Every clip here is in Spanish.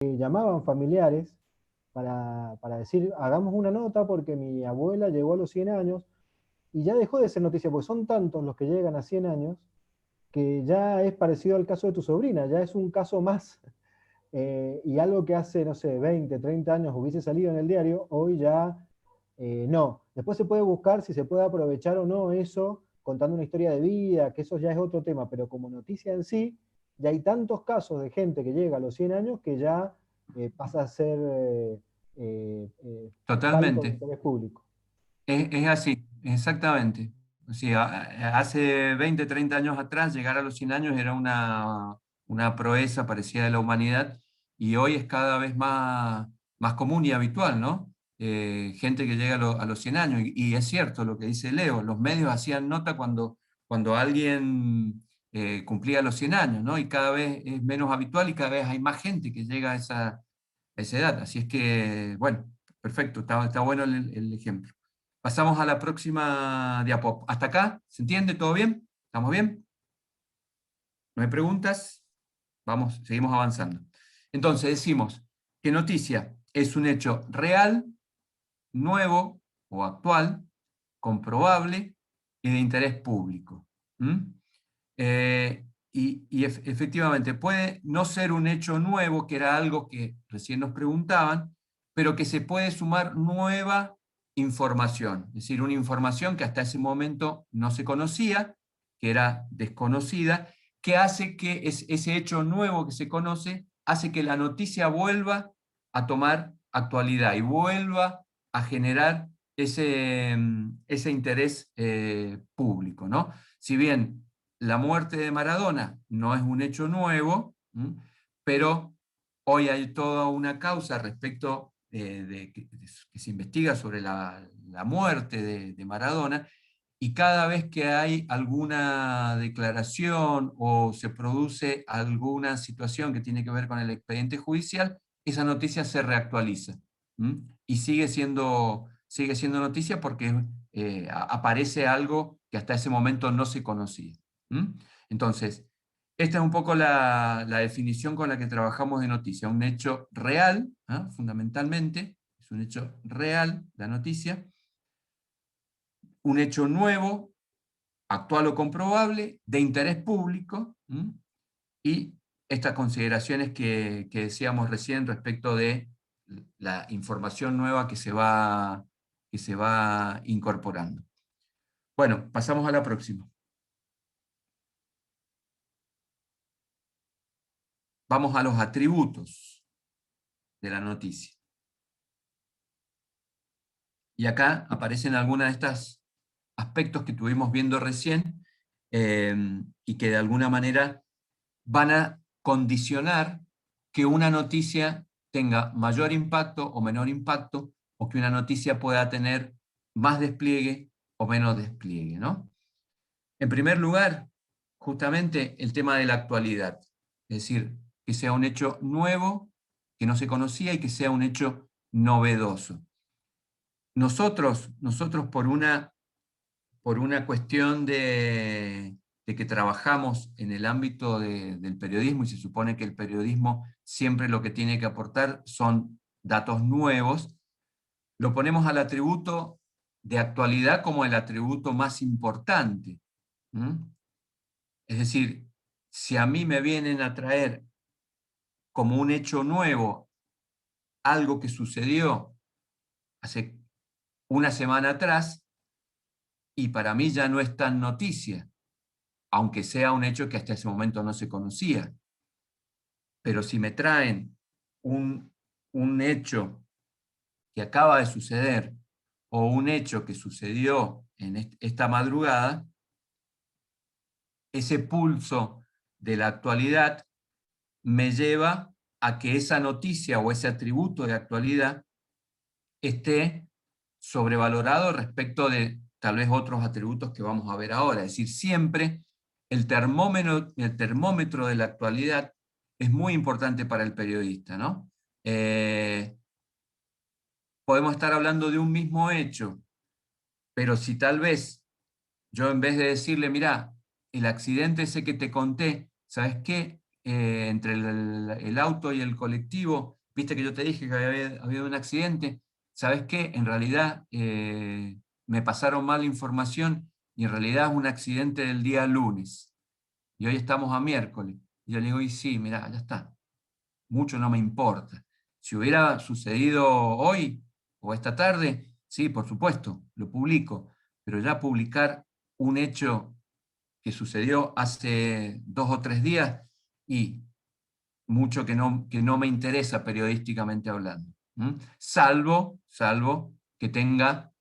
llamaban familiares para decir, hagamos una nota porque mi abuela llegó a los 100 años y ya dejó de ser noticia, porque son tantos los que llegan a 100 años que ya es parecido al caso de tu sobrina, ya es un caso más. Y algo que hace, no sé, 20, 30 años hubiese salido en el diario, hoy ya no. Después se puede buscar si se puede aprovechar o no eso, contando una historia de vida, que eso ya es otro tema, pero como noticia en sí, ya hay tantos casos de gente que llega a los 100 años que ya pasa a ser histórico de Totalmente. interés público. Es así, exactamente. O sea, hace 20, 30 años atrás, llegar a los 100 años era una proeza parecida de la humanidad, y hoy es cada vez más común y habitual, ¿no? Gente que llega a los 100 años. Y es cierto lo que dice Leo, los medios hacían nota cuando alguien cumplía los 100 años, ¿no? Y cada vez es menos habitual y cada vez hay más gente que llega a esa edad. Así es que, bueno, perfecto, está bueno el ejemplo. Pasamos a la próxima diapositiva. ¿Hasta acá? ¿Se entiende? ¿Todo bien? ¿Estamos bien? ¿No hay preguntas? Vamos, seguimos avanzando. Entonces decimos que noticia es un hecho real, nuevo o actual, comprobable y de interés público. ¿Mm? Efectivamente puede no ser un hecho nuevo, que era algo que recién nos preguntaban, pero que se puede sumar nueva información, es decir, una información que hasta ese momento no se conocía, que era desconocida, que hace que ese hecho nuevo que se conoce, hace que la noticia vuelva a tomar actualidad y vuelva a generar ese interés público, ¿no? Si bien la muerte de Maradona no es un hecho nuevo, pero hoy hay toda una causa respecto que se investiga sobre la muerte de Maradona, y cada vez que hay alguna declaración o se produce alguna situación que tiene que ver con el expediente judicial, esa noticia se reactualiza. Y sigue siendo noticia porque aparece algo que hasta ese momento no se conocía. Entonces, esta es un poco la definición con la que trabajamos de noticia. Un hecho real, fundamentalmente, es un hecho real la noticia, un hecho nuevo, actual o comprobable, de interés público, y estas consideraciones que decíamos recién respecto de la información nueva que se va incorporando. Bueno, pasamos a la próxima. Vamos a los atributos de la noticia. Y acá aparecen algunos de estos aspectos que estuvimos viendo recién, y que de alguna manera van a condicionar que una noticia tenga mayor impacto o menor impacto, o que una noticia pueda tener más despliegue o menos despliegue, ¿no? En primer lugar, justamente el tema de la actualidad, es decir, que sea un hecho nuevo, que no se conocía, y que sea un hecho novedoso. Nosotros por una cuestión de que trabajamos en el ámbito del periodismo, y se supone que el periodismo siempre lo que tiene que aportar son datos nuevos, lo ponemos al atributo de actualidad como el atributo más importante. Es decir, si a mí me vienen a traer como un hecho nuevo algo que sucedió hace una semana atrás, y para mí ya no es tan noticia, aunque sea un hecho que hasta ese momento no se conocía. Pero si me traen un hecho que acaba de suceder, o un hecho que sucedió en esta madrugada, ese pulso de la actualidad me lleva a que esa noticia o ese atributo de actualidad esté sobrevalorado respecto de tal vez otros atributos que vamos a ver ahora. Es decir, siempre el termómetro de la actualidad es muy importante para el periodista, ¿no? Podemos estar hablando de un mismo hecho, pero si tal vez yo, en vez de decirle, mira, el accidente ese que te conté, ¿sabes qué? entre el auto y el colectivo, viste que yo te dije que había habido un accidente, ¿sabes qué? En realidad me pasaron mal la información y en realidad es un accidente del día lunes. Y hoy estamos a miércoles. Y yo le digo, y sí, mira, ya está. Mucho no me importa. Si hubiera sucedido hoy o esta tarde, sí, por supuesto, lo publico. Pero ya publicar un hecho que sucedió hace 2 o 3 días y mucho que no me interesa periodísticamente hablando. Salvo que tenga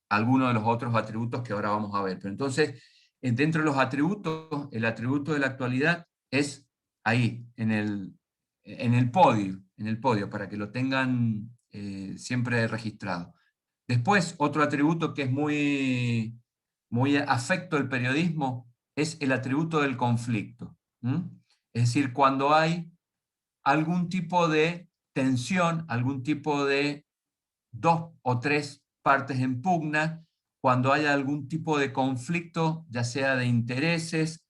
alguno de los otros atributos que ahora vamos a ver. Pero entonces, dentro de los atributos, el atributo de la actualidad es ahí, en el podio, para que lo tengan siempre registrado. Después, otro atributo que es muy afecto del periodismo es el atributo del conflicto. Es decir, cuando hay algún tipo de tensión, algún tipo de 2 o 3 partes en pugna, cuando haya algún tipo de conflicto, ya sea de intereses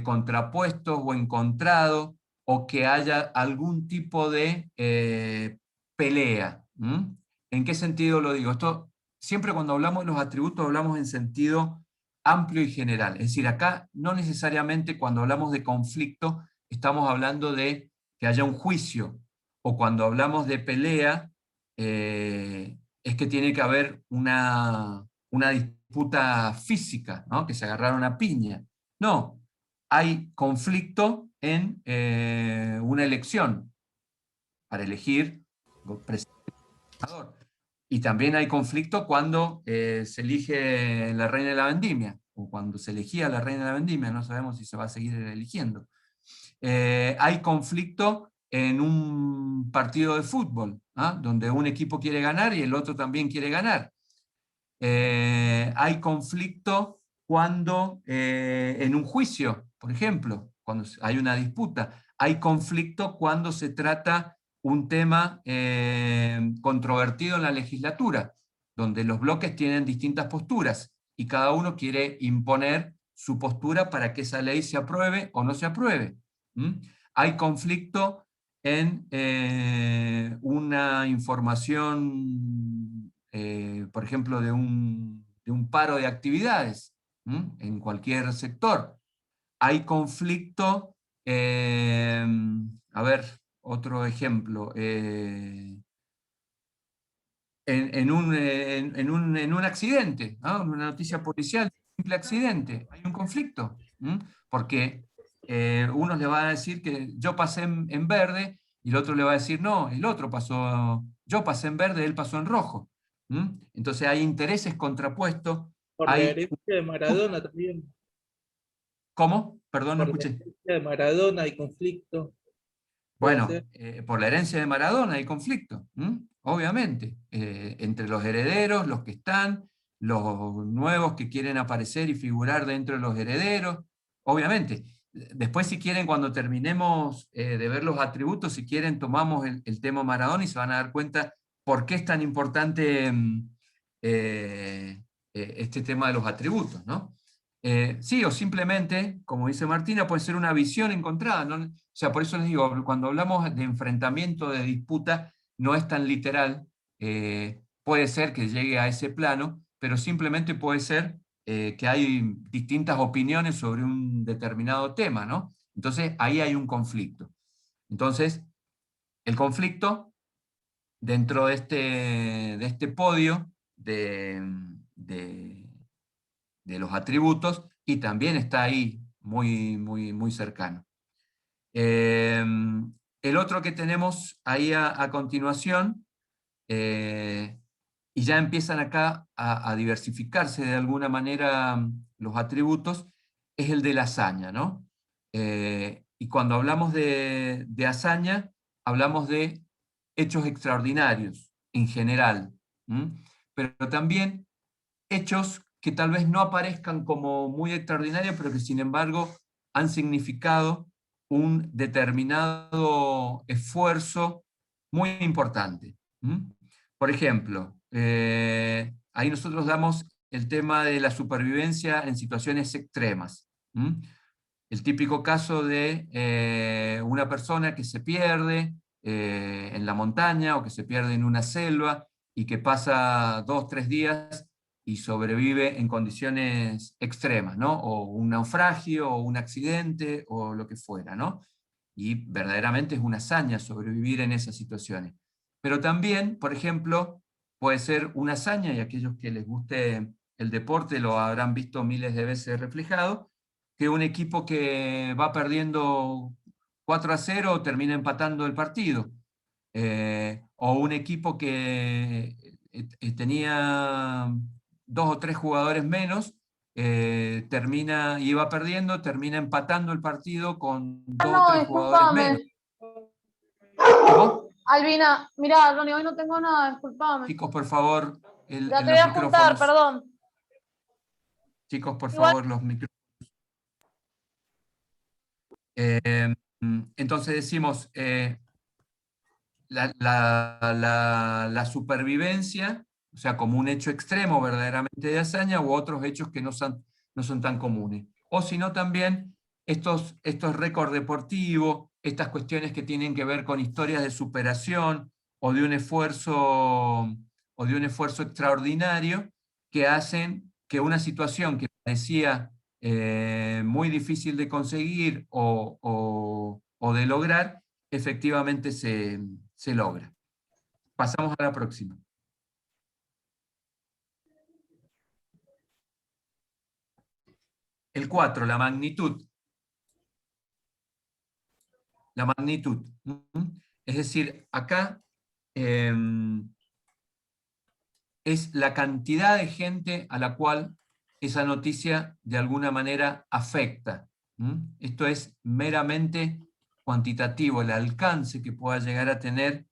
contrapuestos o encontrados, o que haya algún tipo de pelea. ¿En qué sentido lo digo? Esto, siempre cuando hablamos de los atributos hablamos en sentido amplio y general. Es decir, acá no necesariamente cuando hablamos de conflicto estamos hablando de que haya un juicio, o cuando hablamos de pelea es que tiene que haber una disputa física, ¿no? Que se agarraron a piña. No, hay conflicto en una elección para elegir presidente. Y también hay conflicto cuando se elige la reina de la vendimia, o cuando se elegía la reina de la vendimia, no sabemos si se va a seguir eligiendo. Hay conflicto en un partido de fútbol, ¿ah? Donde un equipo quiere ganar y el otro también quiere ganar. Hay conflicto cuando en un juicio, por ejemplo, cuando hay una disputa. Hay conflicto cuando se trata un tema controvertido en la legislatura, donde los bloques tienen distintas posturas y cada uno quiere imponer su postura para que esa ley se apruebe o no se apruebe. Hay conflicto en una información, por ejemplo, de un paro de actividades en cualquier sector. Hay conflicto, a ver, otro ejemplo, en un accidente, ¿no? Una noticia policial, simple accidente, hay un conflicto, porque unos le van a decir que yo pasé en verde y el otro le va a decir no, el otro pasó, yo pasé en verde, él pasó en rojo. Entonces hay intereses contrapuestos, Por la hay... herencia de Maradona también. ¿Cómo? Perdón, no Por la escuché. herencia de Maradona hay conflicto. Puede Bueno, ser. por la herencia de Maradona hay conflicto, obviamente, entre los herederos, los que están, los nuevos que quieren aparecer y figurar dentro de los herederos, obviamente. Después, si quieren, cuando terminemos de ver los atributos, si quieren, tomamos el tema Maradona y se van a dar cuenta por qué es tan importante este tema de los atributos, ¿no? Sí, o simplemente, como dice Martina, puede ser una visión encontrada, ¿no? O sea, por eso les digo, cuando hablamos de enfrentamiento, de disputa, no es tan literal, puede ser que llegue a ese plano, pero simplemente puede ser que hay distintas opiniones sobre un determinado tema, ¿no? Entonces, ahí hay un conflicto. Entonces, el conflicto dentro de este podio de los atributos, y también está ahí muy cercano. El otro que tenemos ahí a continuación, y ya empiezan acá a diversificarse de alguna manera los atributos, es el de la hazaña, ¿no? Y cuando hablamos de hazaña, hablamos de hechos extraordinarios en general, pero también hechos que tal vez no aparezcan como muy extraordinarios, pero que sin embargo han significado un determinado esfuerzo muy importante. Por ejemplo, ahí nosotros damos el tema de la supervivencia en situaciones extremas. el típico caso de una persona que se pierde en la montaña o que se pierde en una selva y que pasa 2 o 3 días y sobrevive en condiciones extremas, ¿no? O un naufragio, o un accidente, o lo que fuera, ¿no? Y verdaderamente es una hazaña sobrevivir en esas situaciones. Pero también, por ejemplo, puede ser una hazaña, y aquellos que les guste el deporte lo habrán visto miles de veces reflejado, que un equipo que va perdiendo 4-0 termina empatando el partido. O un equipo que tenía 2 o 3 jugadores menos, iba perdiendo, termina empatando el partido con 2 o No, 3 jugadores menos. discúlpame. ¿Cómo? Albina, mirá, Ronnie, hoy no tengo nada, discúlpame. Chicos, por favor, Ya te voy los a juntar, micrófonos. perdón. Chicos, por Igual. favor, los micrófonos. Entonces decimos, la supervivencia, o sea, como un hecho extremo verdaderamente de hazaña, u otros hechos que no son tan comunes. O si no, también estos récords deportivos, estas cuestiones que tienen que ver con historias de superación o de un esfuerzo extraordinario que hacen que una situación que parecía muy difícil de conseguir o de lograr, efectivamente se logra. Pasamos a la próxima. El 4, la magnitud. La magnitud. Es decir, acá es la cantidad de gente a la cual esa noticia de alguna manera afecta. Esto es meramente cuantitativo, el alcance que pueda llegar a tener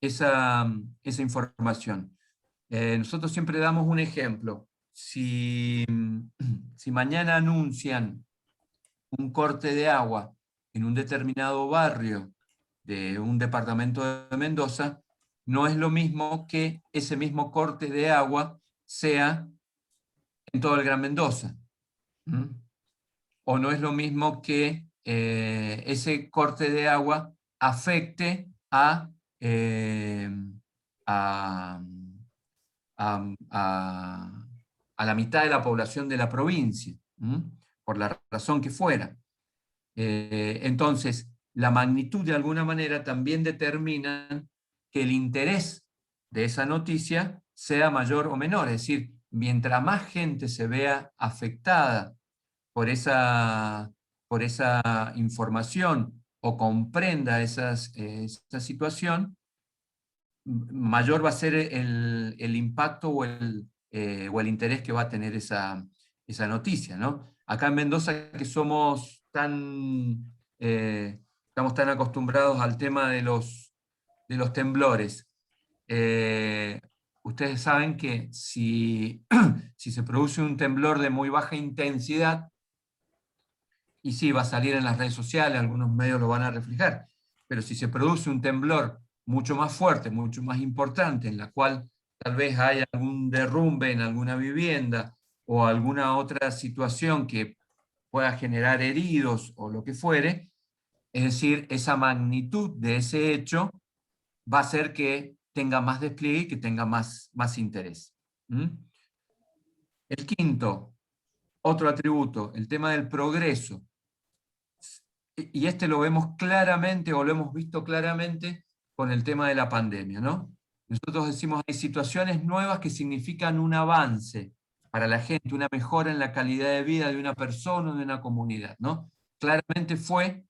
esa información. Nosotros siempre damos un ejemplo. Si mañana anuncian un corte de agua en un determinado barrio de un departamento de Mendoza, no es lo mismo que ese mismo corte de agua sea en todo el Gran Mendoza. O no es lo mismo que ese corte de agua afecte a la mitad de la población de la provincia, por la razón que fuera. Entonces, la magnitud de alguna manera también determina que el interés de esa noticia sea mayor o menor. Es decir, mientras más gente se vea afectada por esa información o comprenda esa situación, mayor va a ser el impacto o el interés que va a tener esa noticia, ¿no? Acá en Mendoza, que estamos tan acostumbrados al tema de los temblores, ustedes saben que si se produce un temblor de muy baja intensidad, y sí, va a salir en las redes sociales, algunos medios lo van a reflejar, pero si se produce un temblor mucho más fuerte, mucho más importante, en la cual tal vez haya algún derrumbe en alguna vivienda o alguna otra situación que pueda generar heridos o lo que fuere, es decir, esa magnitud de ese hecho va a hacer que tenga más despliegue y que tenga más interés. El quinto, otro atributo, el tema del progreso. Y este lo vemos claramente, o lo hemos visto claramente, con el tema de la pandemia, ¿no? Nosotros decimos, hay situaciones nuevas que significan un avance para la gente, una mejora en la calidad de vida de una persona o de una comunidad, ¿no? Claramente fue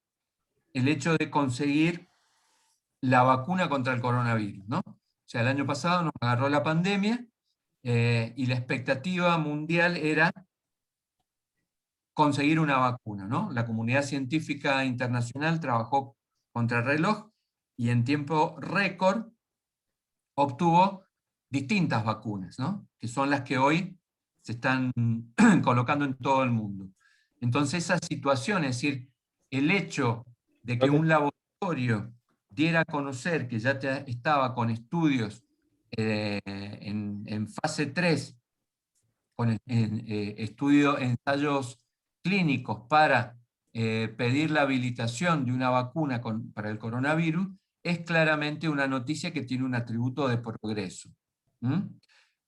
el hecho de conseguir la vacuna contra el coronavirus, ¿no? O sea, el año pasado nos agarró la pandemia y la expectativa mundial era conseguir una vacuna, ¿no? La comunidad científica internacional trabajó contra el reloj y en tiempo récord obtuvo distintas vacunas, ¿no? Que son las que hoy se están colocando en todo el mundo. Entonces esa situación, es decir, el hecho de que un laboratorio diera a conocer que ya estaba con estudios en fase 3, con ensayos clínicos para pedir la habilitación de una vacuna para el coronavirus es claramente una noticia que tiene un atributo de progreso. ¿Mm?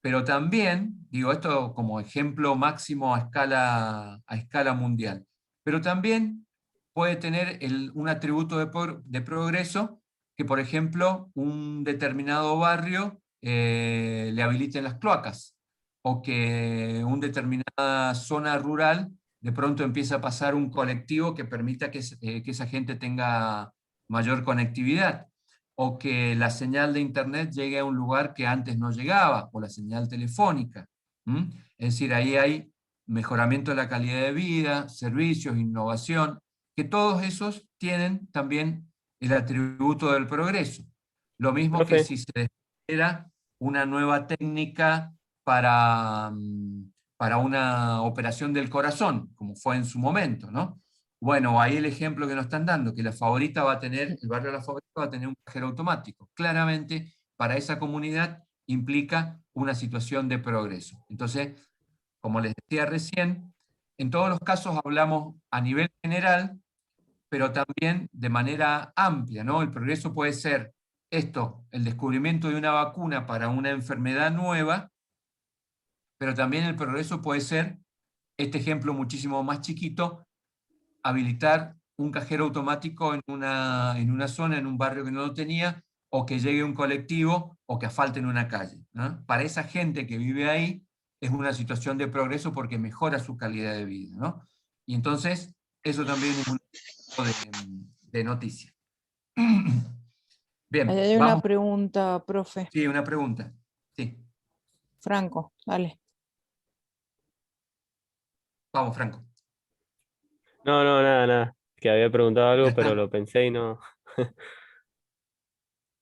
Pero también, digo esto como ejemplo máximo a escala mundial, pero también puede tener un atributo de progreso que, por ejemplo, un determinado barrio le habiliten las cloacas, o que una determinada zona rural de pronto empieza a pasar un colectivo que permita que esa gente tenga mayor conectividad, o que la señal de internet llegue a un lugar que antes no llegaba, o la señal telefónica. ¿Mm? Es decir, ahí hay mejoramiento de la calidad de vida, servicios, innovación, que todos esos tienen también el atributo del progreso. Lo mismo que Profe, si se descubriera una nueva técnica para una operación del corazón, como fue en su momento, ¿no? Bueno, ahí el ejemplo que nos están dando, que el barrio de La Favorita va a tener un cajero automático. Claramente, para esa comunidad implica una situación de progreso. Entonces, como les decía recién, en todos los casos hablamos a nivel general, pero también de manera amplia, ¿no? El progreso puede ser esto, el descubrimiento de una vacuna para una enfermedad nueva, pero también el progreso puede ser, este ejemplo muchísimo más chiquito, habilitar un cajero automático en una zona, en un barrio que no lo tenía, o que llegue un colectivo, o que asfalten una calle, ¿no? Para esa gente que vive ahí, es una situación de progreso porque mejora su calidad de vida, ¿no? Y entonces, eso también es un tipo de noticia. Bien, Ahí hay una vamos. pregunta, profe. Sí, una pregunta. Sí, Franco, dale. vamos, Franco. no, nada. Que había preguntado Ya algo, pero está. lo pensé y no.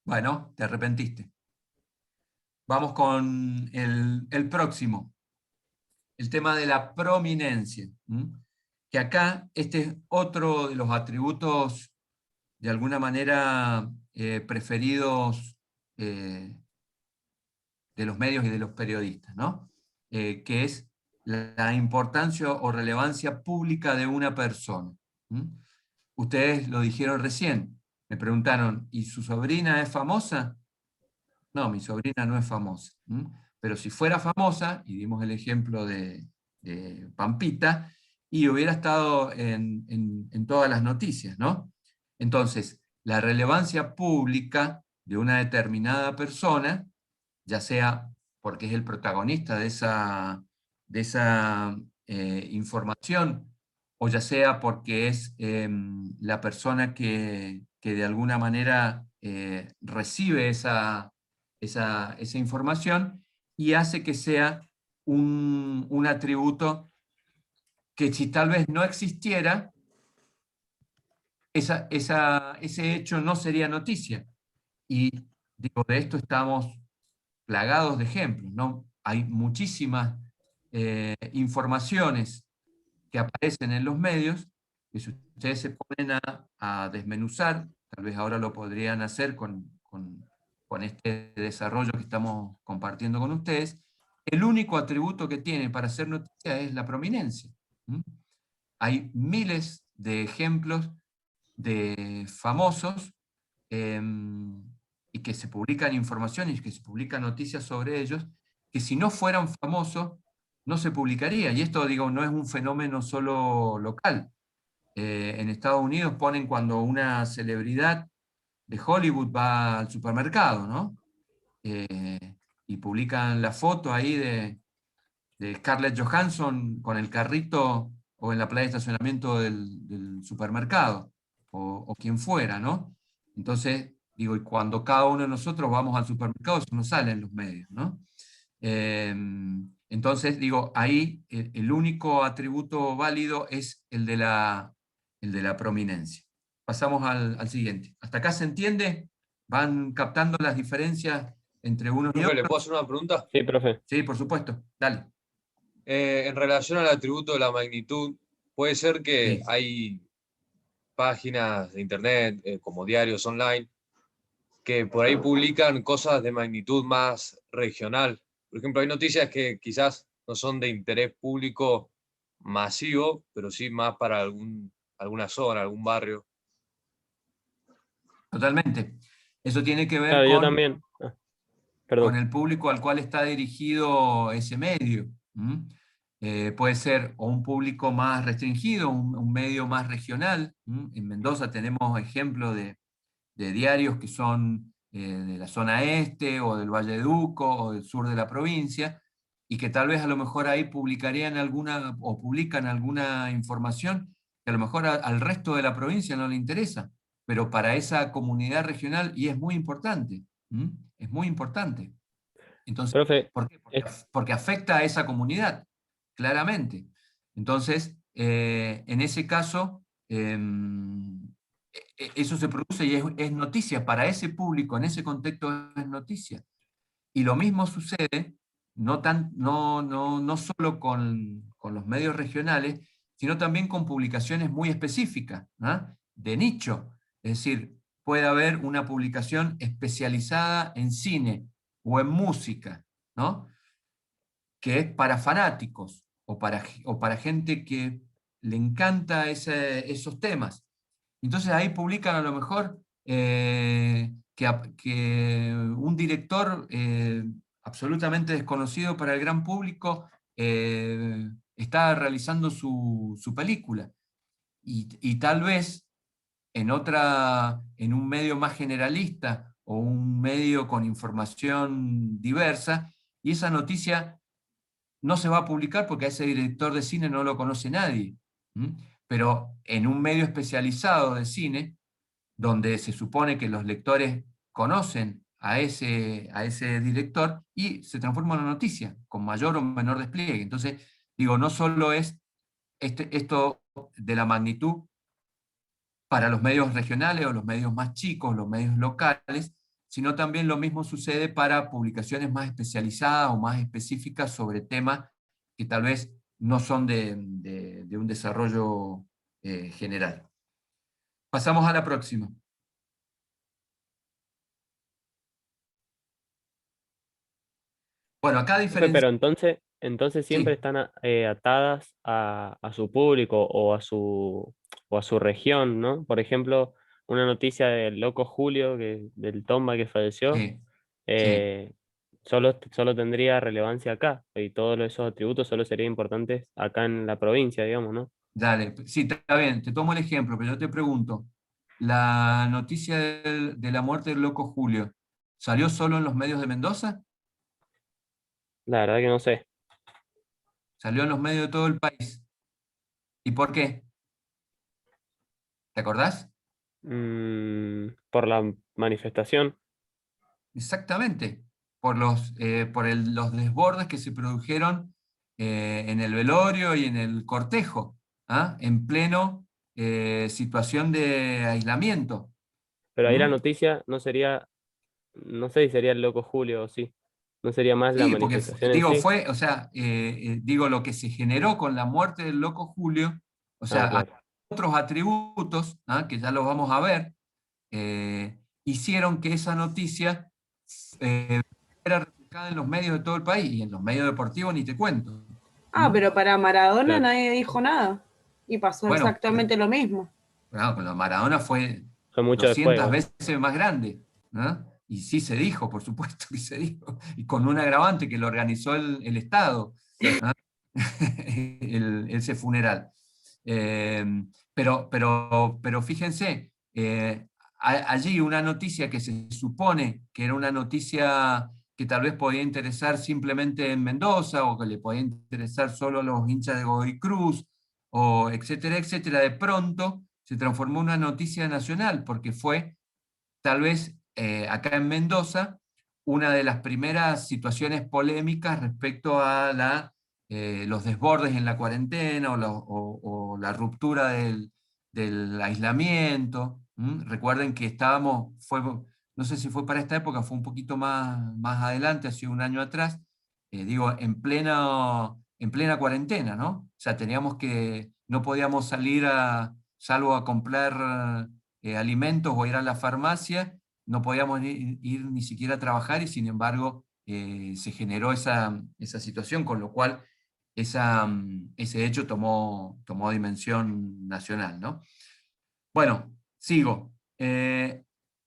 Bueno, te arrepentiste. Vamos con el próximo, el tema de la prominencia. Que acá este es otro de los atributos, de alguna manera, preferidos de los medios y de los periodistas, ¿no? Que es la importancia o relevancia pública de una persona. Ustedes lo dijeron recién, me preguntaron, ¿y su sobrina es famosa? No, mi sobrina no es famosa. Pero si fuera famosa, y dimos el ejemplo de Pampita, y hubiera estado en todas las noticias, ¿no? Entonces, la relevancia pública de una determinada persona, ya sea porque es el protagonista de esa información, o ya sea porque es la persona que de alguna manera recibe esa información, y hace que sea un atributo que, si tal vez no existiera, ese hecho no sería noticia. Y digo, de esto estamos plagados de ejemplos, ¿no? Hay muchísimas informaciones que aparecen en los medios, que si ustedes se ponen a desmenuzar, tal vez ahora lo podrían hacer con este desarrollo que estamos compartiendo con ustedes, el único atributo que tiene para ser noticia es la prominencia. Hay miles de ejemplos de famosos y que se publican informaciones, que se publican noticias sobre ellos, que si no fueran famosos no se publicaría. Y esto, digo, no es un fenómeno solo local. En Estados Unidos ponen cuando una celebridad de Hollywood va al supermercado, ¿no? Y publican la foto ahí de Scarlett Johansson con el carrito o en la playa de estacionamiento del supermercado, o quien fuera, ¿no? Entonces, digo, y cuando cada uno de nosotros vamos al supermercado, eso no sale en los medios, ¿no? Entonces, digo, ahí el único atributo válido es el de la prominencia. Pasamos al siguiente. ¿Hasta acá se entiende? ¿Van captando las diferencias entre unos y Profe, ¿le otros? puedo hacer una pregunta? Sí, profe. Sí, por supuesto. Dale. En relación al atributo de la magnitud, puede ser que Sí. hay páginas de internet, como diarios online, que por ahí publican cosas de magnitud más regional. Por ejemplo, hay noticias que quizás no son de interés público masivo, pero sí más para algún alguna zona, algún barrio. Totalmente. Eso tiene que ver Claro, yo con también. Perdón. el público al cual está dirigido ese medio. Puede ser o un público más restringido, un medio más regional. En Mendoza tenemos ejemplos de diarios que son de la zona este, o del Valle de Uco, o del sur de la provincia, y que tal vez a lo mejor ahí publicarían alguna, o publican alguna información que a lo mejor al resto de la provincia no le interesa, pero para esa comunidad regional, y es muy importante. Es muy importante. Entonces, Profe, ¿por qué? Porque afecta a esa comunidad, claramente. Entonces, en ese caso, eso se produce y es noticia para ese público, en ese contexto es noticia. Y lo mismo sucede no solo con los medios regionales, sino también con publicaciones muy específicas, ¿no? De nicho. Es decir, puede haber una publicación especializada en cine o en música, ¿no? Que es para fanáticos o para gente que le encanta esos temas. Entonces ahí publican a lo mejor que un director absolutamente desconocido para el gran público está realizando su película. Y tal vez en un medio más generalista o un medio con información diversa, y esa noticia no se va a publicar porque a ese director de cine no lo conoce nadie. Pero en un medio especializado de cine, donde se supone que los lectores conocen a ese director, y se transforma en una noticia, con mayor o menor despliegue. Entonces, digo, no solo es esto de la magnitud para los medios regionales o los medios más chicos, los medios locales, sino también lo mismo sucede para publicaciones más especializadas o más específicas sobre temas que tal vez no son de un desarrollo general. Pasamos a la próxima. Bueno, acá Profe, diferencia. pero entonces siempre Sí, están atadas a su público o a su región, ¿no? Por ejemplo, una noticia del loco Julio, del Tomba que falleció, sí, sí. eh, solo tendría relevancia acá, y todos esos atributos solo serían importantes acá en la provincia, digamos, ¿no? Dale, sí, está bien, te tomo el ejemplo, pero yo te pregunto, ¿la noticia de la muerte del loco Julio salió solo en los medios de Mendoza? La verdad que no sé. ¿Salió en los medios de todo el país? ¿Y por qué? ¿Te acordás? Por la manifestación. Exactamente, los desbordes que se produjeron en el velorio y en el cortejo, ¿ah? En pleno situación de aislamiento. Pero ahí la ¿Mm? noticia no sería, no sé si sería el loco Julio o sí. No sería más la Sí, porque manifestación en digo, sí. o sea, digo, lo que se generó con la muerte del loco Julio, o Ah, sea, claro. otros atributos, ¿ah? Que ya los vamos a ver, hicieron que esa noticia era replicada en los medios de todo el país, y en los medios deportivos ni te cuento. Ah, pero para Maradona Claro. nadie dijo nada. Y pasó Bueno, exactamente lo mismo. claro, con la Maradona fue Fue mucho después 200 igual. veces más grande, ¿no? Y sí se dijo, por supuesto que se dijo, y con un agravante que lo organizó el Estado, ¿no? Ese funeral. Pero fíjense, allí una noticia que se supone que era una noticia que tal vez podía interesar simplemente en Mendoza, o que le podía interesar solo a los hinchas de Godoy Cruz, o etcétera, etcétera, de pronto se transformó en una noticia nacional, porque fue tal vez acá en Mendoza una de las primeras situaciones polémicas respecto a los desbordes en la cuarentena o la ruptura del aislamiento. Recuerden que no sé si fue para esta época, fue un poquito más adelante, hace un año atrás, digo, en plena cuarentena, ¿no? O sea, no podíamos salir salvo a comprar alimentos o ir a la farmacia, no podíamos ir ni siquiera a trabajar, y sin embargo se generó esa situación, con lo cual ese hecho tomó dimensión nacional, ¿no? Bueno, sigo.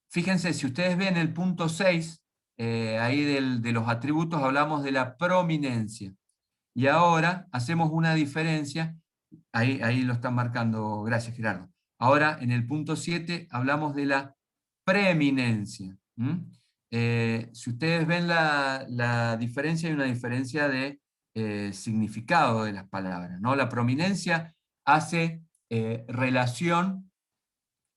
Fíjense, si ustedes ven el punto 6, ahí de los atributos hablamos de la prominencia. Y ahora hacemos una diferencia, ahí lo están marcando, gracias Gerardo. Ahora en el punto 7 hablamos de la preeminencia. Si ustedes ven la diferencia, hay una diferencia de significado de las palabras, ¿no? La prominencia hace relación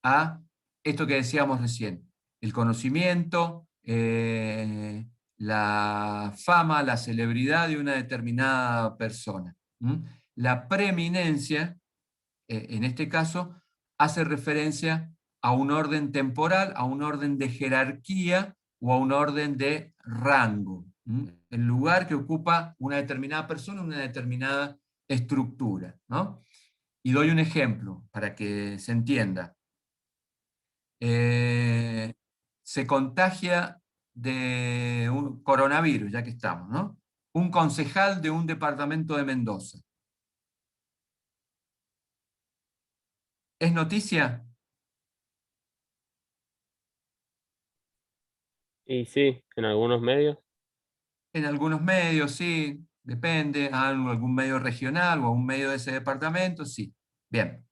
a esto que decíamos recién, el conocimiento, la fama, la celebridad de una determinada persona. La preeminencia, en este caso, hace referencia a un orden temporal, a un orden de jerarquía o a un orden de rango. El lugar que ocupa una determinada persona, una determinada estructura, ¿no? Y doy un ejemplo para que se entienda. Se contagia de un coronavirus, ya que estamos, ¿no? Un concejal de un departamento de Mendoza. ¿Es noticia? Y sí, en algunos medios. En algunos medios, sí, depende, algún medio regional o algún medio de ese departamento, sí. Bien.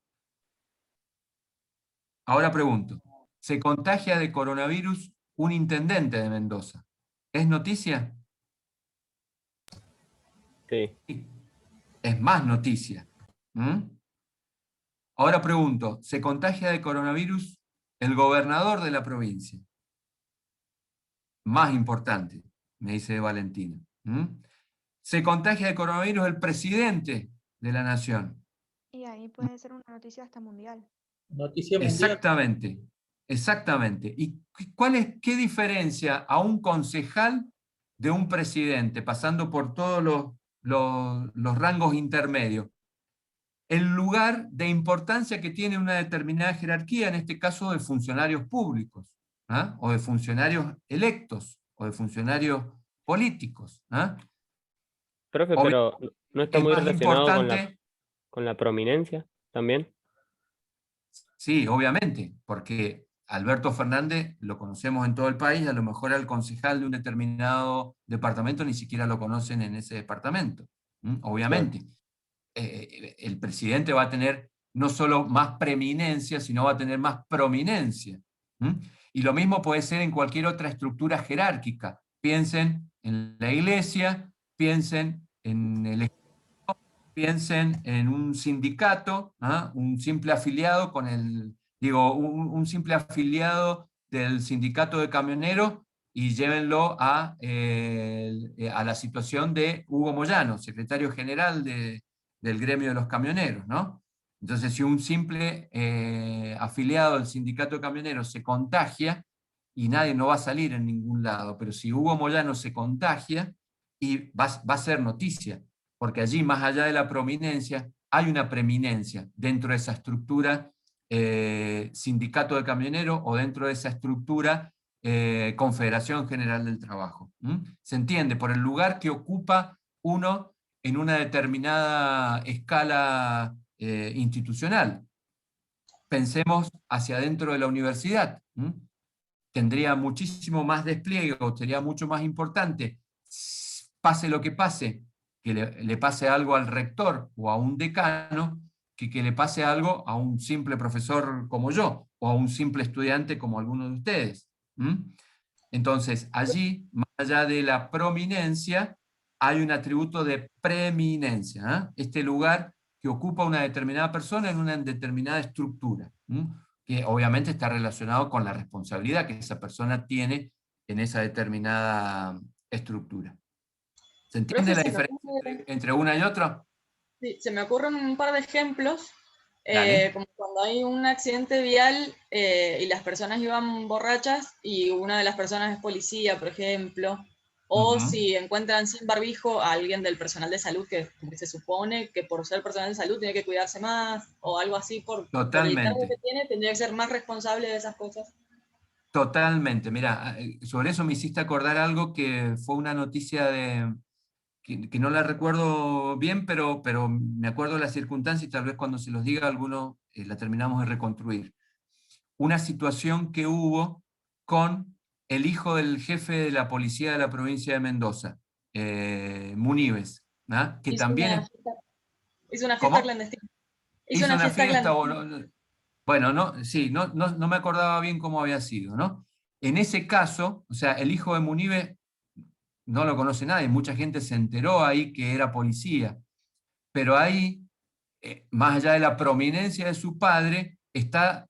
Ahora pregunto, ¿se contagia de coronavirus un intendente de Mendoza? ¿Es noticia? Sí. Es más noticia. Ahora pregunto, ¿se contagia de coronavirus el gobernador de la provincia? Más importante, me dice Valentina. ¿Se contagia de coronavirus el presidente de la nación? Y ahí puede ser una noticia hasta mundial. Noticia mundial. Exactamente, exactamente. ¿Y qué diferencia a un concejal de un presidente, pasando por todos los rangos intermedios? El lugar de importancia que tiene una determinada jerarquía, en este caso de funcionarios públicos, o de funcionarios electos, o de funcionarios políticos. Profe, pero ¿no está Es muy más relacionado importante, con la prominencia también? sí, obviamente, porque Alberto Fernández lo conocemos en todo el país, a lo mejor al concejal de un determinado departamento ni siquiera lo conocen en ese departamento. Obviamente. Claro. El presidente va a tener no solo más preeminencia, sino va a tener más prominencia. Y lo mismo puede ser en cualquier otra estructura jerárquica. Piensen en la iglesia, piensen en el Estado, piensen en un sindicato, un simple afiliado un simple afiliado del sindicato de camioneros, y llévenlo a la situación de Hugo Moyano, secretario general del gremio de los camioneros, ¿no? Entonces, si un simple afiliado del sindicato de camioneros se contagia, y nadie no va a salir en ningún lado, pero si Hugo Moyano se contagia, y va a ser noticia, porque allí, más allá de la prominencia, hay una preeminencia dentro de esa estructura sindicato de camioneros, o dentro de esa estructura Confederación General del Trabajo. ¿Se entiende? Por el lugar que ocupa uno en una determinada escala institucional. Pensemos hacia adentro de la universidad. Tendría muchísimo más despliegue, o sería mucho más importante, pase lo que pase, que le pase algo al rector o a un decano, que le pase algo a un simple profesor como yo, o a un simple estudiante como alguno de ustedes. Entonces, allí, más allá de la prominencia, hay un atributo de preeminencia. Este lugar que ocupa una determinada persona en una determinada estructura, que obviamente está relacionado con la responsabilidad que esa persona tiene en esa determinada estructura. ¿Se entiende la diferencia entre una y otra? Sí, se me ocurren un par de ejemplos, como cuando hay un accidente vial y las personas iban borrachas y una de las personas es policía, por ejemplo, o si encuentran sin barbijo a alguien del personal de salud que se supone que por ser personal de salud tiene que cuidarse más, o algo así, por el cargo que tiene, tendría que ser más responsable de esas cosas. Totalmente, mira, sobre eso me hiciste acordar algo que fue una noticia que no la recuerdo bien, pero me acuerdo de las circunstancias y tal vez cuando se los diga a alguno la terminamos de reconstruir. Una situación que hubo con el hijo del jefe de la policía de la provincia de Mendoza, Muníbez, ¿ah? Que también... Hizo una ¿Cómo? fiesta clandestina. Hizo una fiesta, clandestina. bueno, sí, no me acordaba bien cómo había sido, ¿no? En ese caso, o sea, el hijo de Muníbez no lo conoce nadie, mucha gente se enteró ahí que era policía, pero ahí, más allá de la prominencia de su padre, entra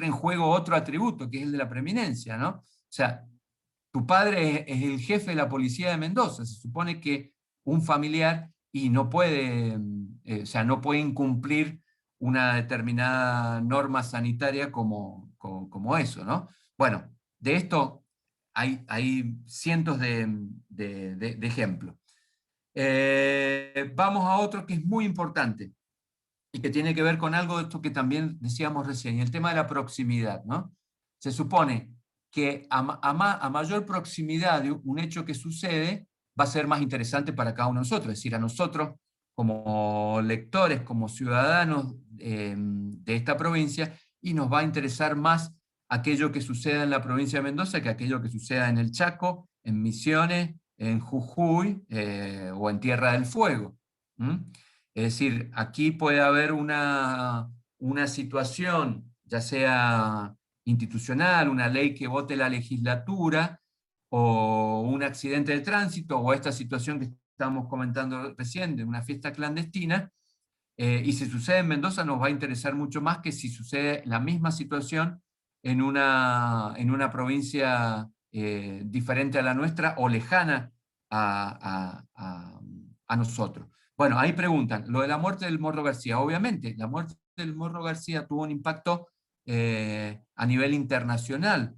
en juego otro atributo, que es el de la preeminencia, ¿no? O sea, tu padre es el jefe de la policía de Mendoza, se supone que un familiar y no puede, o sea, no puede incumplir una determinada norma sanitaria como eso, ¿no? Bueno, de esto hay cientos de ejemplos. Vamos a otro que es muy importante y que tiene que ver con algo de esto que también decíamos recién, el tema de la proximidad, ¿no? Se supone que a mayor proximidad de un hecho que sucede, va a ser más interesante para cada uno de nosotros, es decir, a nosotros como lectores, como ciudadanos de esta provincia, y nos va a interesar más aquello que suceda en la provincia de Mendoza que aquello que suceda en el Chaco, en Misiones, en Jujuy o en Tierra del Fuego. Es decir, aquí puede haber una situación, ya sea institucional, una ley que vote la legislatura, o un accidente de tránsito, o esta situación que estamos comentando recién, de una fiesta clandestina, y si sucede en Mendoza nos va a interesar mucho más que si sucede la misma situación en una provincia diferente a la nuestra o lejana a nosotros. Bueno, ahí preguntan, lo de la muerte del Morro García. Obviamente, la muerte del Morro García tuvo un impacto a nivel internacional,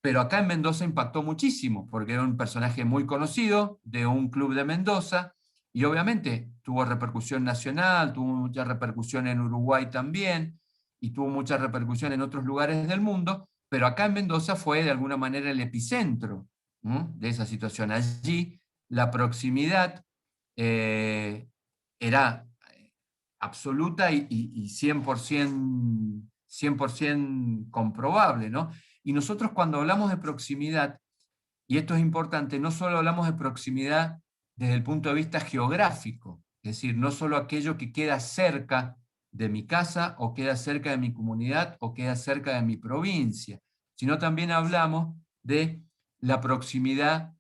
pero acá en Mendoza impactó muchísimo, porque era un personaje muy conocido de un club de Mendoza, y obviamente tuvo repercusión nacional, tuvo mucha repercusión en Uruguay también, y tuvo mucha repercusión en otros lugares del mundo, pero acá en Mendoza fue de alguna manera el epicentro, ¿no?, de esa situación. Allí la proximidad era absoluta y 100% comprobable, ¿no? Y nosotros cuando hablamos de proximidad, y esto es importante, no solo hablamos de proximidad desde el punto de vista geográfico, es decir, no solo aquello que queda cerca de mi casa, o queda cerca de mi comunidad, o queda cerca de mi provincia, sino también hablamos de la proximidad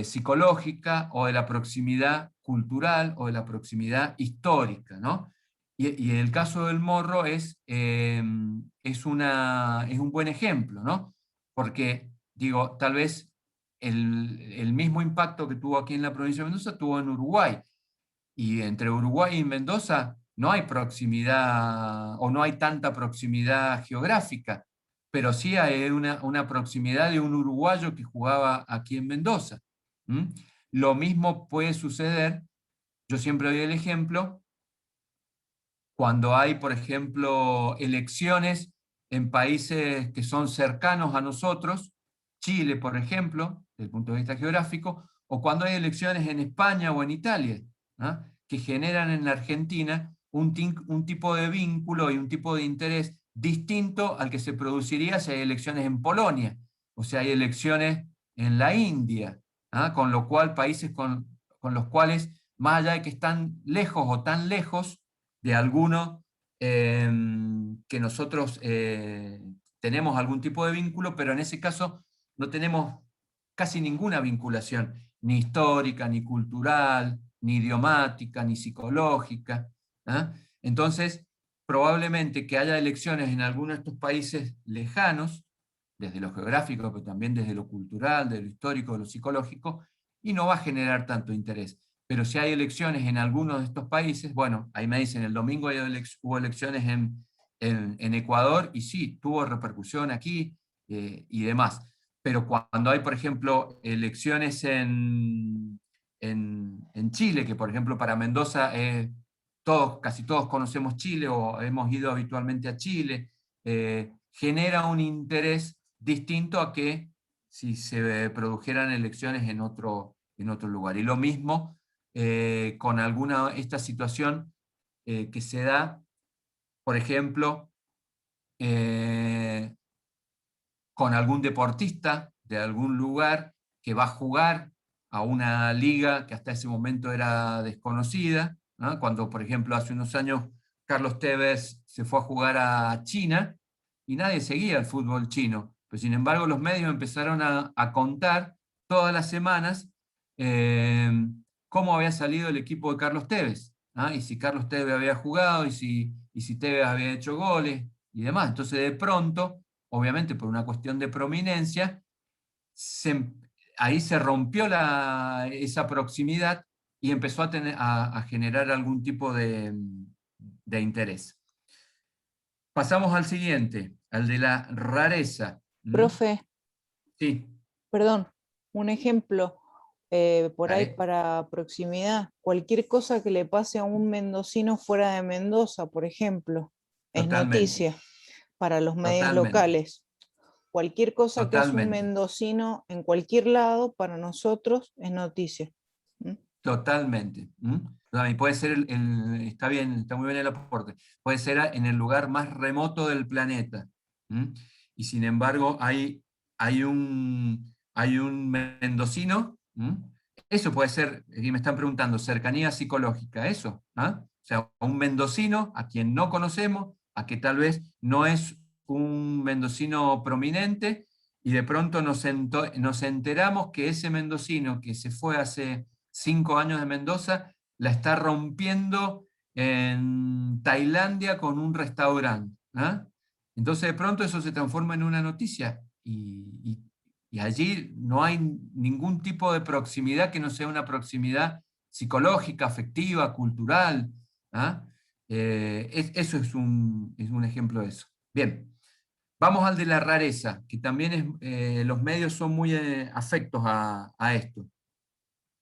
psicológica, o de la proximidad cultural, o de la proximidad histórica, ¿no? Y en el caso del Morro es un buen ejemplo, ¿no? Porque, digo, tal vez el mismo impacto que tuvo aquí en la provincia de Mendoza tuvo en Uruguay. Y entre Uruguay y Mendoza no hay proximidad, o no hay tanta proximidad geográfica, pero sí hay una proximidad de un uruguayo que jugaba aquí en Mendoza. Lo mismo puede suceder, yo siempre doy el ejemplo, cuando hay, por ejemplo, elecciones en países que son cercanos a nosotros, Chile, por ejemplo, desde el punto de vista geográfico, o cuando hay elecciones en España o en Italia, ¿no?, que generan en la Argentina un tipo de vínculo y un tipo de interés distinto al que se produciría si hay elecciones en Polonia, o si hay elecciones en la India, ¿no?, con lo cual países con los cuales, más allá de que están lejos o tan lejos de alguno que nosotros tenemos algún tipo de vínculo, pero en ese caso no tenemos casi ninguna vinculación, ni histórica, ni cultural, ni idiomática, ni psicológica. Entonces, probablemente que haya elecciones en algunos de estos países lejanos, desde lo geográfico, pero también desde lo cultural, de lo histórico, de lo psicológico, y no va a generar tanto interés. Pero si hay elecciones en algunos de estos países, bueno, ahí me dicen, el domingo hubo elecciones en Ecuador, y sí, tuvo repercusión aquí y demás. Pero cuando hay, por ejemplo, elecciones en Chile, que por ejemplo para Mendoza casi todos conocemos Chile o hemos ido habitualmente a Chile, genera un interés distinto a que si se produjeran elecciones en otro lugar. Y lo mismo con esta situación que se da, por ejemplo, con algún deportista de algún lugar que va a jugar a una liga que hasta ese momento era desconocida, ¿no? Cuando, por ejemplo, hace unos años Carlos Tevez se fue a jugar a China y nadie seguía el fútbol chino, pero sin embargo los medios empezaron a contar todas las semanas cómo había salido el equipo de Carlos Tevez, ¿ah? Y si Carlos Tevez había jugado, y si Tevez había hecho goles y demás. Entonces de pronto, obviamente por una cuestión de prominencia, ahí se rompió esa proximidad y empezó a generar algún tipo de interés. Pasamos al siguiente, al de la rareza. Profe, Sí. perdón, un ejemplo, por ahí Dale. para proximidad, cualquier cosa que le pase a un mendocino fuera de Mendoza, por ejemplo, es Totalmente. noticia para los medios Totalmente. locales. Cualquier cosa que hace un Totalmente. mendocino en cualquier lado, para nosotros es noticia. ¿Mm? Totalmente. Y puede ser, está bien, está muy bien el aporte, puede ser en el lugar más remoto del planeta. Y sin embargo hay un mendocino. Eso puede ser, y me están preguntando, cercanía psicológica, eso. O sea, un mendocino a quien no conocemos, a que tal vez no es un mendocino prominente, y de pronto nos enteramos que ese mendocino que se fue hace 5 años de Mendoza la está rompiendo en Tailandia con un restaurante. Entonces de pronto eso se transforma en una noticia y allí no hay ningún tipo de proximidad que no sea una proximidad psicológica, afectiva, cultural. Eso es un ejemplo de eso. Bien, vamos al de la rareza, que también los medios son muy afectos a esto.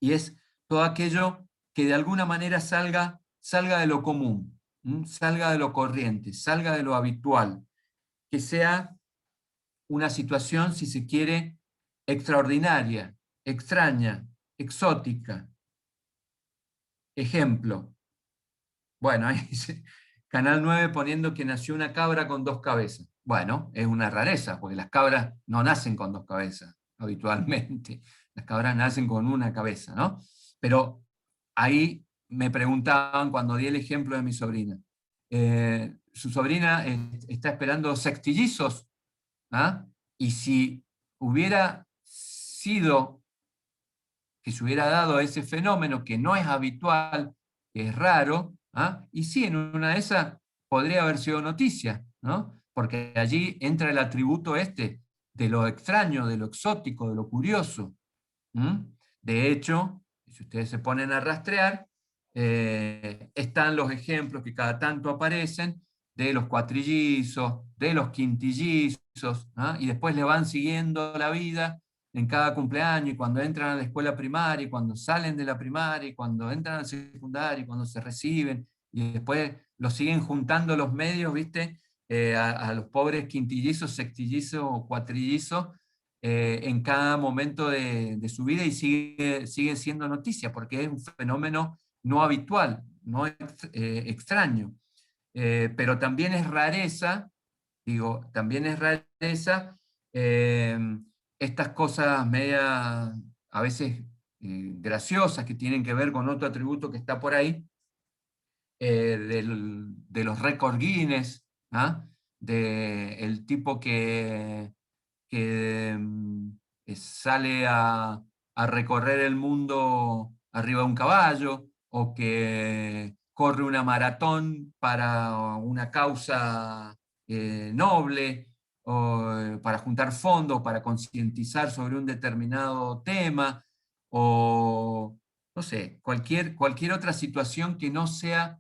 Y es todo aquello que de alguna manera salga de lo común, salga de lo corriente, salga de lo habitual, que sea una situación, si se quiere, extraordinaria, extraña, exótica. Ejemplo, bueno, ahí dice, Canal 9 poniendo que nació una cabra con 2 cabezas. Bueno, es una rareza, porque las cabras no nacen con 2 cabezas habitualmente. Las cabras nacen con una cabeza, ¿no? Pero ahí me preguntaban cuando di el ejemplo de mi sobrina. Su sobrina está esperando sextillizos, y si hubiera sido, que se hubiera dado ese fenómeno que no es habitual, que es raro, y sí, en una de esas podría haber sido noticia, ¿no? Porque allí entra el atributo de lo extraño, de lo exótico, de lo curioso. De hecho, si ustedes se ponen a rastrear, están los ejemplos que cada tanto aparecen de los cuatrillizos, de los quintillizos, y después le van siguiendo la vida en cada cumpleaños, y cuando entran a la escuela primaria, y cuando salen de la primaria, y cuando entran al secundario, y cuando se reciben, y después los siguen juntando los medios, ¿viste? A los pobres quintillizos, sextillizos o cuatrillizos, en cada momento de su vida, y sigue siendo noticia, porque es un fenómeno no habitual, no extraño. Pero también es rareza, también es rareza estas cosas medias, a veces graciosas, que tienen que ver con otro atributo que está por ahí, de los récords Guinness, del tipo que sale a recorrer el mundo arriba de un caballo, o que corre una maratón para una causa noble, o para juntar fondos, para concientizar sobre un determinado tema, o no sé, cualquier otra situación que no sea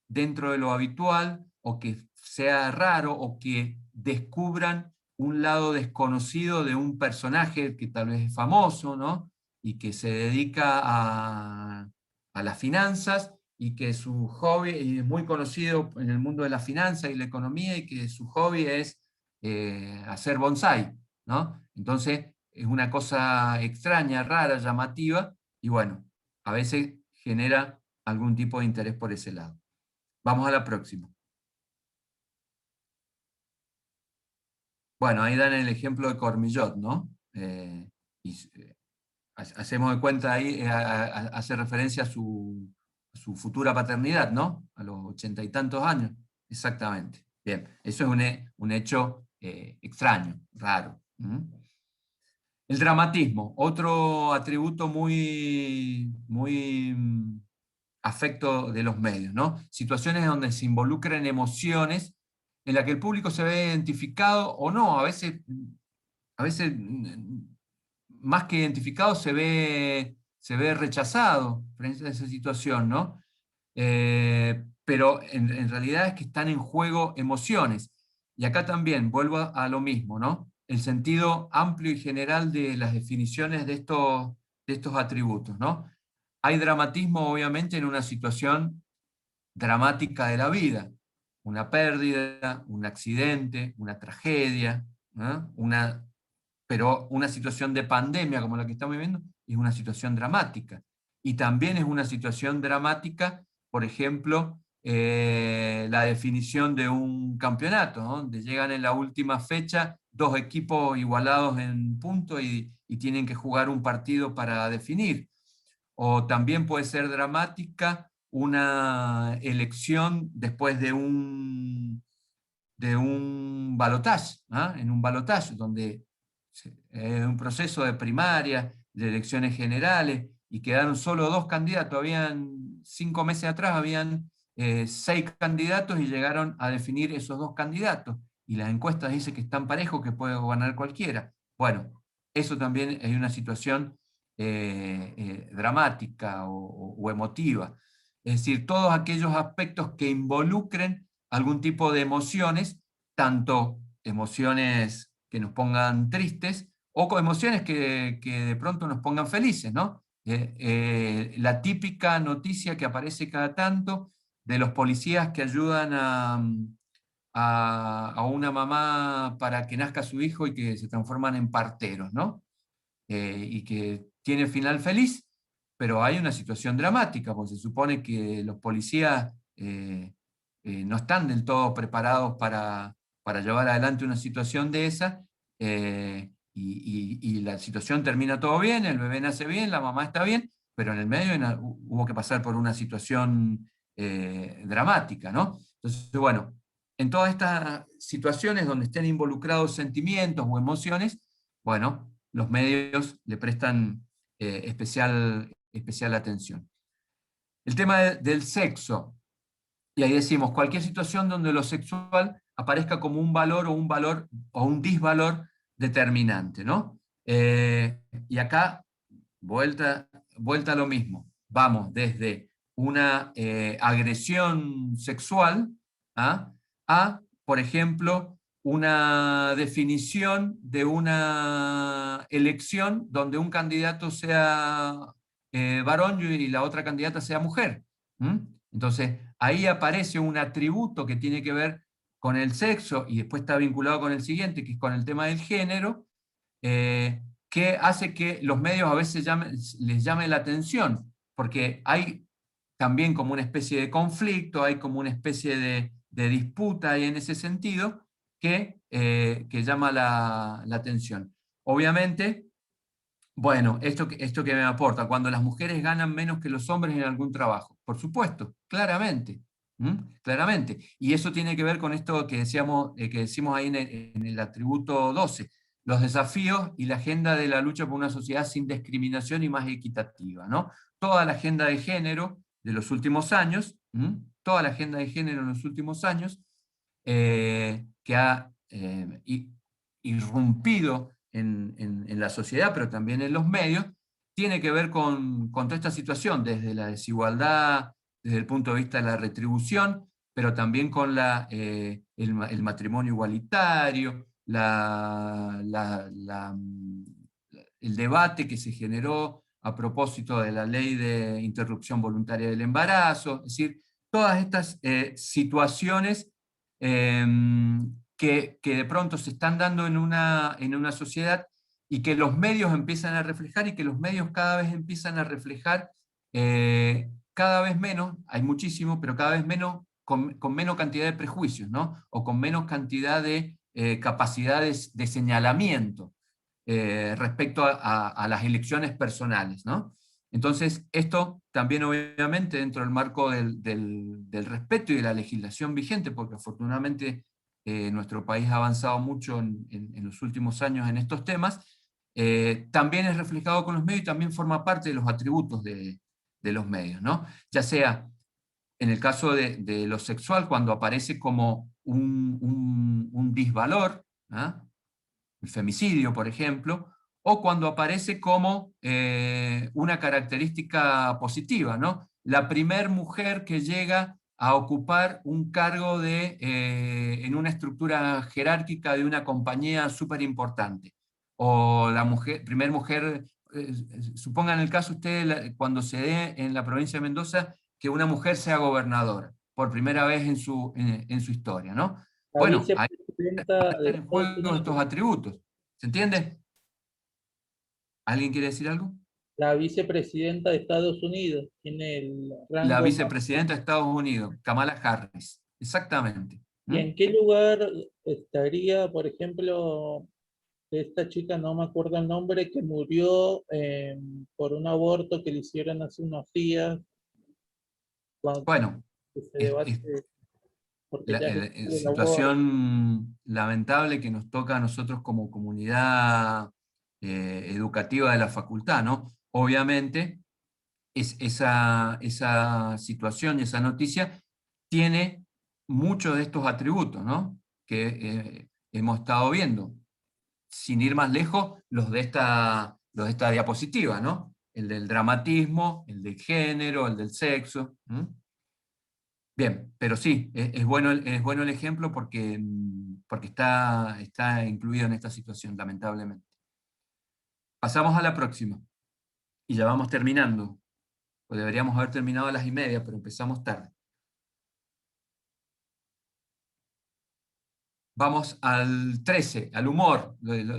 dentro de lo habitual, o que sea raro, o que descubran un lado desconocido de un personaje que tal vez es famoso, ¿no? Y que se dedica a las finanzas, y que su hobby es muy conocido en el mundo de la finanza y la economía, y que su hobby es hacer bonsái, ¿no? Entonces es una cosa extraña, rara, llamativa, y bueno, a veces genera algún tipo de interés por ese lado. Vamos a la próxima. Bueno, ahí dan el ejemplo de Cormillot, ¿no? Hacemos de cuenta ahí, hace referencia a su futura paternidad, ¿no? A los 80 y tantos años. Exactamente. Bien, eso es un hecho extraño, raro. El dramatismo, otro atributo muy afecto de los medios, ¿no? Situaciones donde se involucran emociones en las que el público se ve identificado o no, a veces más que identificado se ve rechazado frente a esa situación, ¿no? Pero en realidad es que están en juego emociones. Y acá también vuelvo a lo mismo, ¿no? El sentido amplio y general de las definiciones de estos atributos, ¿no? Hay dramatismo, obviamente, en una situación dramática de la vida. Una pérdida, un accidente, una tragedia, ¿no? Pero una situación de pandemia como la que estamos viviendo es una situación dramática. Y también es una situación dramática, por ejemplo, la definición de un campeonato, ¿no? Donde llegan en la última fecha dos equipos igualados en puntos y tienen que jugar un partido para definir. O también puede ser dramática una elección después de un balotaje, ¿no? En un balotaje, donde un proceso de primaria, de elecciones generales, y quedaron solo 2 candidatos. 5 meses atrás habían 6 candidatos y llegaron a definir esos 2 candidatos. Y las encuestas dicen que están parejos, que puede ganar cualquiera. Bueno, eso también es una situación dramática o emotiva. Es decir, todos aquellos aspectos que involucren algún tipo de emociones, tanto emociones que nos pongan tristes, o emociones que de pronto nos pongan felices, ¿no? La típica noticia que aparece cada tanto de los policías que ayudan a una mamá para que nazca su hijo y que se transforman en parteros, ¿no? Y que tiene final feliz, pero hay una situación dramática, porque se supone que los policías no están del todo preparados para llevar adelante una situación de esa, y la situación termina todo bien, el bebé nace bien, la mamá está bien, pero en el medio hubo que pasar por una situación dramática, ¿no? Entonces, bueno, en todas estas situaciones donde estén involucrados sentimientos o emociones, bueno, los medios le prestan especial atención. El tema del sexo, y ahí decimos, cualquier situación donde lo sexual aparezca como un valor o un disvalor determinante, ¿no? Y acá, vuelta a lo mismo. Vamos desde una agresión sexual a, por ejemplo, una definición de una elección donde un candidato sea varón y la otra candidata sea mujer. Entonces, ahí aparece un atributo que tiene que ver con el sexo y después está vinculado con el siguiente, que es con el tema del género, que hace que los medios a veces les llame la atención, porque hay también como una especie de conflicto, hay como una especie de disputa ahí en ese sentido que llama la atención. Obviamente, bueno, esto que me aporta, cuando las mujeres ganan menos que los hombres en algún trabajo, por supuesto, claramente. Claramente. Y eso tiene que ver con esto que decimos ahí en el atributo 12, los desafíos y la agenda de la lucha por una sociedad sin discriminación y más equitativa, ¿no? Toda la agenda de género de los últimos años, toda la agenda de género en los últimos años, que ha irrumpido en la sociedad, pero también en los medios, tiene que ver con toda esta situación, desde la desigualdad, desde el punto de vista de la retribución, pero también con el matrimonio igualitario, el debate que se generó a propósito de la ley de interrupción voluntaria del embarazo, es decir, todas estas situaciones que de pronto se están dando en una sociedad y que los medios empiezan a reflejar y que los medios cada vez empiezan a reflejar cada vez menos, hay muchísimo, pero cada vez menos, con menos cantidad de prejuicios, ¿no? O con menos cantidad de capacidades de señalamiento respecto a las elecciones personales, ¿no? Entonces, esto también obviamente dentro del marco del respeto y de la legislación vigente, porque afortunadamente nuestro país ha avanzado mucho en los últimos años en estos temas, también es reflejado con los medios y también forma parte de los atributos de los medios, ¿no? Ya sea en el caso de lo sexual, cuando aparece como un disvalor, ¿ah? El femicidio, por ejemplo, o cuando aparece como una característica positiva, ¿no? La primer mujer que llega a ocupar un cargo en una estructura jerárquica de una compañía súper importante. O la primer mujer, supongan el caso ustedes, cuando se dé en la provincia de Mendoza, que una mujer sea gobernadora, por primera vez en su historia, ¿no? La Bueno, ahí vicepresidenta están de en Estados juego Unidos, estos atributos. ¿Se entiende? ¿Alguien quiere decir algo? la vicepresidenta de Estados Unidos tiene el La rango más. vicepresidenta de Estados Unidos, Kamala Harris. Exactamente. ¿Y en qué lugar estaría, por ejemplo, esta chica, no me acuerdo el nombre, que murió por un aborto que le hicieron hace unos días? Bueno, Que se debate porque ya la el aborto. situación lamentable que nos toca a nosotros como comunidad educativa de la facultad, ¿no? Obviamente, esa situación y esa noticia tiene muchos de estos atributos, ¿no? Que hemos estado viendo. Sin ir más lejos, los de esta diapositiva, ¿no? El del dramatismo, el del género, el del sexo. Bien, pero sí, es bueno el ejemplo porque está incluido en esta situación, lamentablemente. Pasamos a la próxima. Y ya vamos terminando. O deberíamos haber terminado a las 1:30, pero empezamos tarde. Vamos al 13, al humor.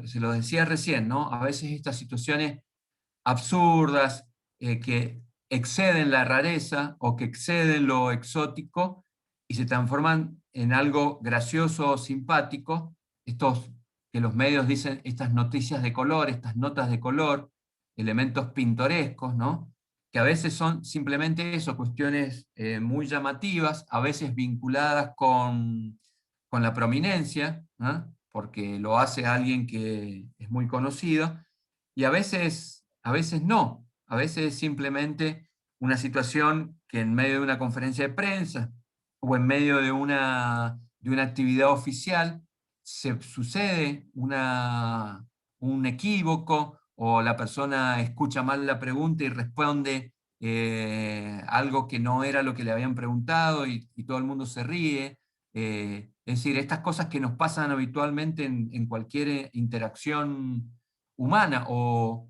Se lo decía recién, ¿no? A veces estas situaciones absurdas que exceden la rareza o que exceden lo exótico y se transforman en algo gracioso o simpático, estos que los medios dicen, estas noticias de color, estas notas de color, elementos pintorescos, ¿no? Que a veces son simplemente eso, cuestiones muy llamativas, a veces vinculadas con la prominencia, ¿no? Porque lo hace alguien que es muy conocido, y a veces no, a veces es simplemente una situación que en medio de una conferencia de prensa o en medio de una actividad oficial sucede un equívoco o la persona escucha mal la pregunta y responde algo que no era lo que le habían preguntado y todo el mundo se ríe. Es decir, estas cosas que nos pasan habitualmente en cualquier interacción humana o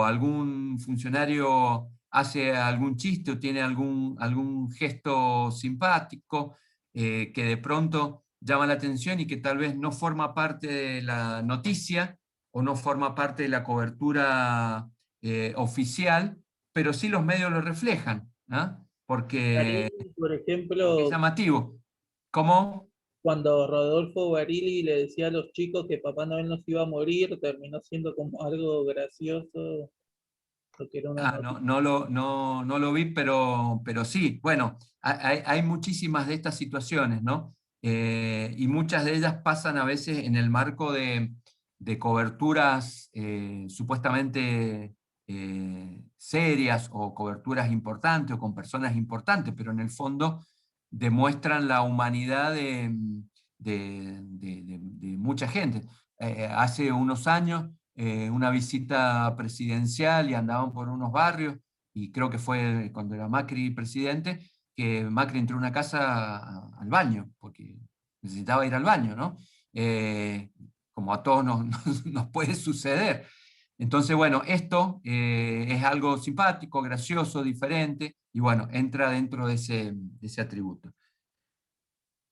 algún funcionario hace algún chiste o tiene algún gesto simpático que de pronto llama la atención y que tal vez no forma parte de la noticia o no forma parte de la cobertura oficial, pero sí los medios lo reflejan, ¿no? Porque Por ejemplo, es llamativo. ¿Cómo? Cuando Rodolfo Barili le decía a los chicos que Papá Noel no se iba a morir, terminó siendo como algo gracioso. Porque era una No lo vi, pero sí. Bueno, hay muchísimas de estas situaciones, ¿no? Y muchas de ellas pasan a veces en el marco de coberturas supuestamente serias o coberturas importantes o con personas importantes, pero en el fondo demuestran la humanidad de mucha gente. Hace unos años una visita presidencial y andaban por unos barrios, y creo que fue cuando era Macri presidente, que Macri entró a una casa al baño, porque necesitaba ir al baño, ¿no? Como a todos nos puede suceder. Entonces, bueno, esto es algo simpático, gracioso, diferente, y bueno, entra dentro de ese atributo.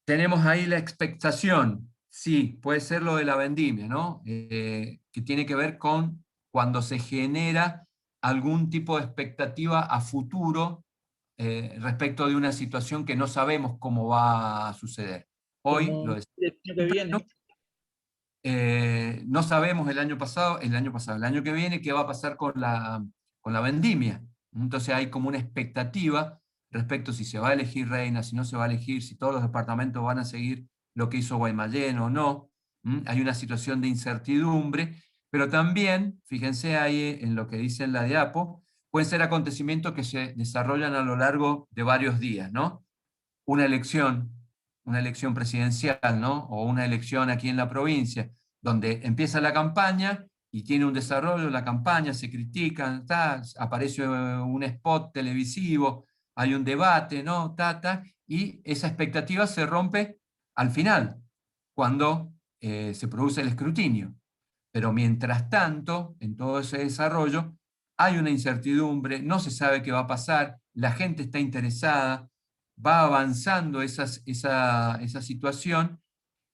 Tenemos ahí la expectación. Sí, puede ser lo de la vendimia, ¿no? Que tiene que ver con cuando se genera algún tipo de expectativa a futuro respecto de una situación que no sabemos cómo va a suceder. Hoy, Como lo decía, el año que viene. no sabemos el año que viene, qué va a pasar con la vendimia. Entonces hay como una expectativa respecto si se va a elegir reina, si no se va a elegir, si todos los departamentos van a seguir lo que hizo Guaymallén o no. Hay una situación de incertidumbre, pero también, fíjense ahí en lo que dice en la diapo, pueden ser acontecimientos que se desarrollan a lo largo de varios días, ¿no? Una elección presidencial, ¿no? O una elección aquí en la provincia, donde empieza la campaña y tiene un desarrollo la campaña, se critican, aparece un spot televisivo, hay un debate, ¿no? Y esa expectativa se rompe al final, cuando se produce el escrutinio. Pero mientras tanto, en todo ese desarrollo, hay una incertidumbre, no se sabe qué va a pasar, la gente está interesada, va avanzando esa situación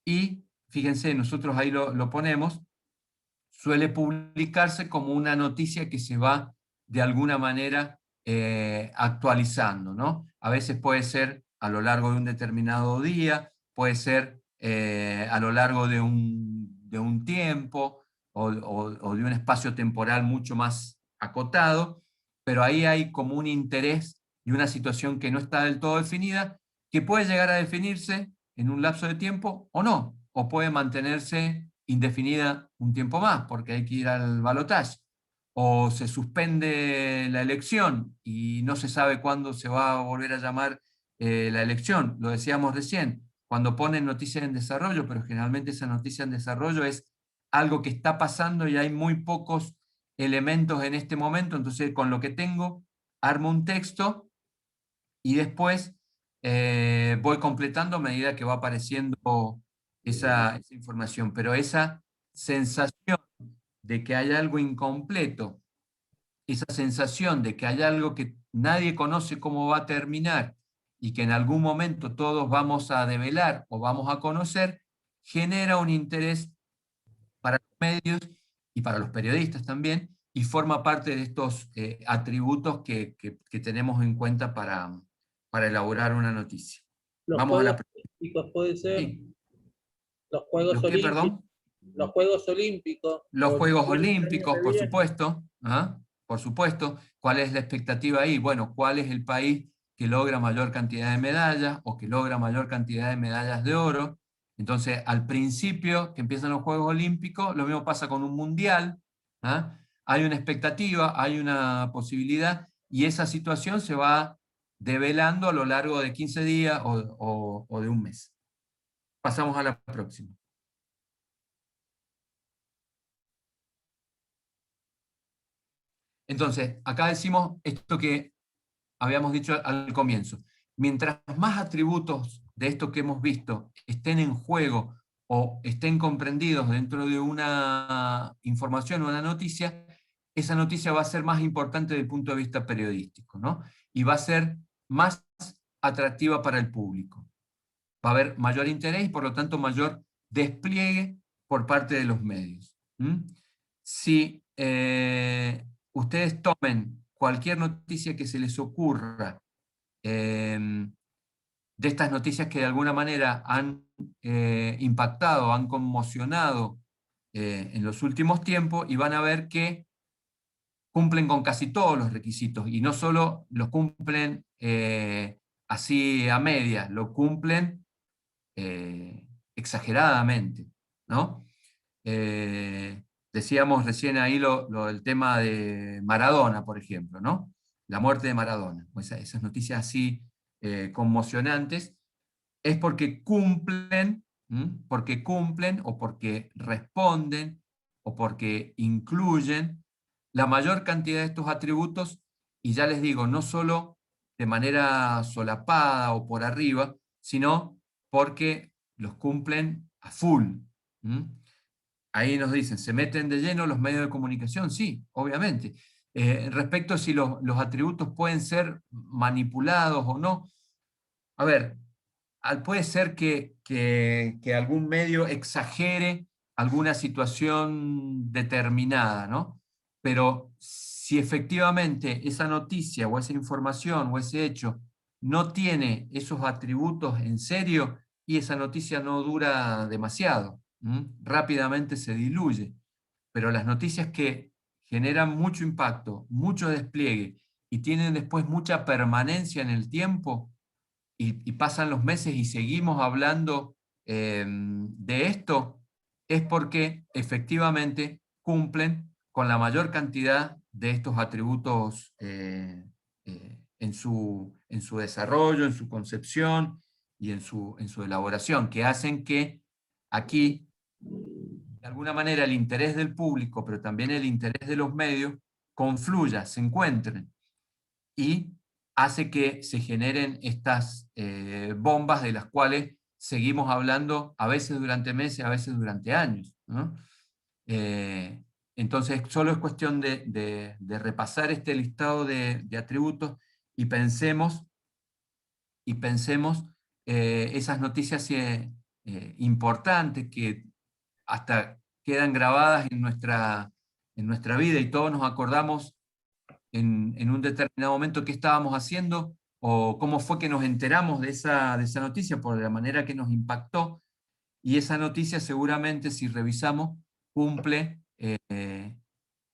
y, fíjense, nosotros ahí lo ponemos, suele publicarse como una noticia que se va de alguna manera actualizando, ¿no? A veces puede ser a lo largo de un determinado día, puede ser a lo largo de un tiempo o de un espacio temporal mucho más acotado, pero ahí hay como un interés y una situación que no está del todo definida, que puede llegar a definirse en un lapso de tiempo o no, o puede mantenerse indefinida un tiempo más, porque hay que ir al balotaje, o se suspende la elección y no se sabe cuándo se va a volver a llamar la elección. Lo decíamos recién, cuando ponen noticias en desarrollo, pero generalmente esa noticia en desarrollo es algo que está pasando y hay muy pocos elementos en este momento, entonces con lo que tengo armo un texto y después voy completando a medida que va apareciendo esa información, pero esa sensación de que hay algo incompleto, esa sensación de que hay algo que nadie conoce cómo va a terminar y que en algún momento todos vamos a develar o vamos a conocer, genera un interés para los medios y para los periodistas también, y forma parte de estos atributos que tenemos en cuenta para elaborar una noticia. Los Vamos a la Juegos Olímpicos puede ser. Sí. Los Juegos ¿Los qué, Olímpicos. perdón? Los Juegos Olímpicos. Los Juegos el año Olímpicos, que por viene. supuesto. Por supuesto. ¿Cuál es la expectativa ahí? Bueno, ¿cuál es el país que logra mayor cantidad de medallas o que logra mayor cantidad de medallas de oro? Entonces, al principio que empiezan los Juegos Olímpicos, lo mismo pasa con un mundial. Hay una expectativa, hay una posibilidad, y esa situación se va develando a lo largo de 15 días o de un mes. Pasamos a la próxima. Entonces, acá decimos esto que habíamos dicho al comienzo. Mientras más atributos de esto que hemos visto estén en juego o estén comprendidos dentro de una información o una noticia, esa noticia va a ser más importante desde el punto de vista periodístico, ¿no? Y va a ser más atractiva para el público. Va a haber mayor interés y por lo tanto mayor despliegue por parte de los medios. Si ustedes tomen cualquier noticia que se les ocurra, de estas noticias que de alguna manera han impactado, han conmocionado en los últimos tiempos, y van a ver que cumplen con casi todos los requisitos, y no solo los cumplen así a medias, lo cumplen exageradamente, ¿no? Decíamos recién ahí el tema de Maradona, por ejemplo, ¿no? La muerte de Maradona. Esas noticias así conmocionantes, es porque cumplen o porque responden o porque incluyen la mayor cantidad de estos atributos, y ya les digo, no solo de manera solapada o por arriba, sino porque los cumplen a full. Ahí nos dicen, ¿se meten de lleno los medios de comunicación? Sí, obviamente. Respecto a si los atributos pueden ser manipulados o no, a ver, puede ser que algún medio exagere alguna situación determinada, ¿no? Pero si efectivamente esa noticia o esa información o ese hecho no tiene esos atributos en serio, y esa noticia no dura demasiado, rápidamente se diluye. Pero las noticias que generan mucho impacto, mucho despliegue y tienen después mucha permanencia en el tiempo, y pasan los meses y seguimos hablando de esto, es porque efectivamente cumplen con la mayor cantidad de estos atributos en su desarrollo, en su concepción y en su elaboración, que hacen que aquí, de alguna manera, el interés del público, pero también el interés de los medios, confluya, se encuentren, y hace que se generen estas bombas de las cuales seguimos hablando, a veces durante meses, a veces durante años, ¿no? Entonces, solo es cuestión de repasar este listado de atributos y pensemos esas noticias importantes que hasta quedan grabadas en nuestra vida, y todos nos acordamos en un determinado momento qué estábamos haciendo o cómo fue que nos enteramos de esa noticia, por la manera que nos impactó, y esa noticia seguramente, si revisamos, cumple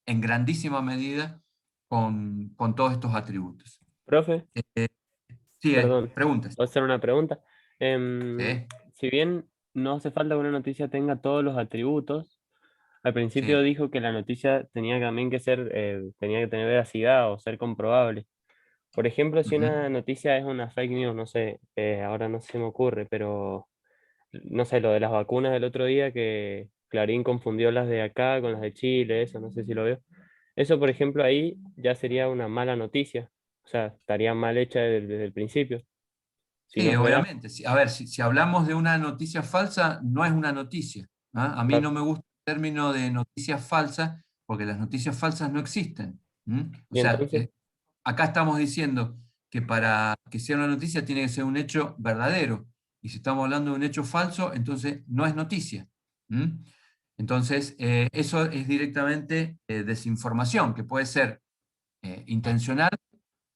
en grandísima medida con todos estos atributos. Profe, Sí, perdón, preguntas. ¿puedo hacer una pregunta? Sí, Si bien no hace falta que una noticia tenga todos los atributos, al principio sí. dijo que la noticia tenía también que ser, tenía que tener veracidad o ser comprobable. Por ejemplo, si Ujú. una noticia es una fake news, no sé, ahora no se me ocurre, pero no sé, lo de las vacunas del otro día, que Clarín confundió las de acá con las de Chile, eso, no sé si lo veo. Eso, por ejemplo, ahí ya sería una mala noticia, o sea, estaría mal hecha desde el principio, si no Sí, es veraz. obviamente. A ver, si hablamos de una noticia falsa, no es una noticia, ¿ah? A mí Claro. no me gusta el término de noticias falsas, porque las noticias falsas no existen. O Y sea, entonces, acá estamos diciendo que para que sea una noticia tiene que ser un hecho verdadero. Y si estamos hablando de un hecho falso, entonces no es noticia. Entonces, eso es directamente desinformación, que puede ser intencional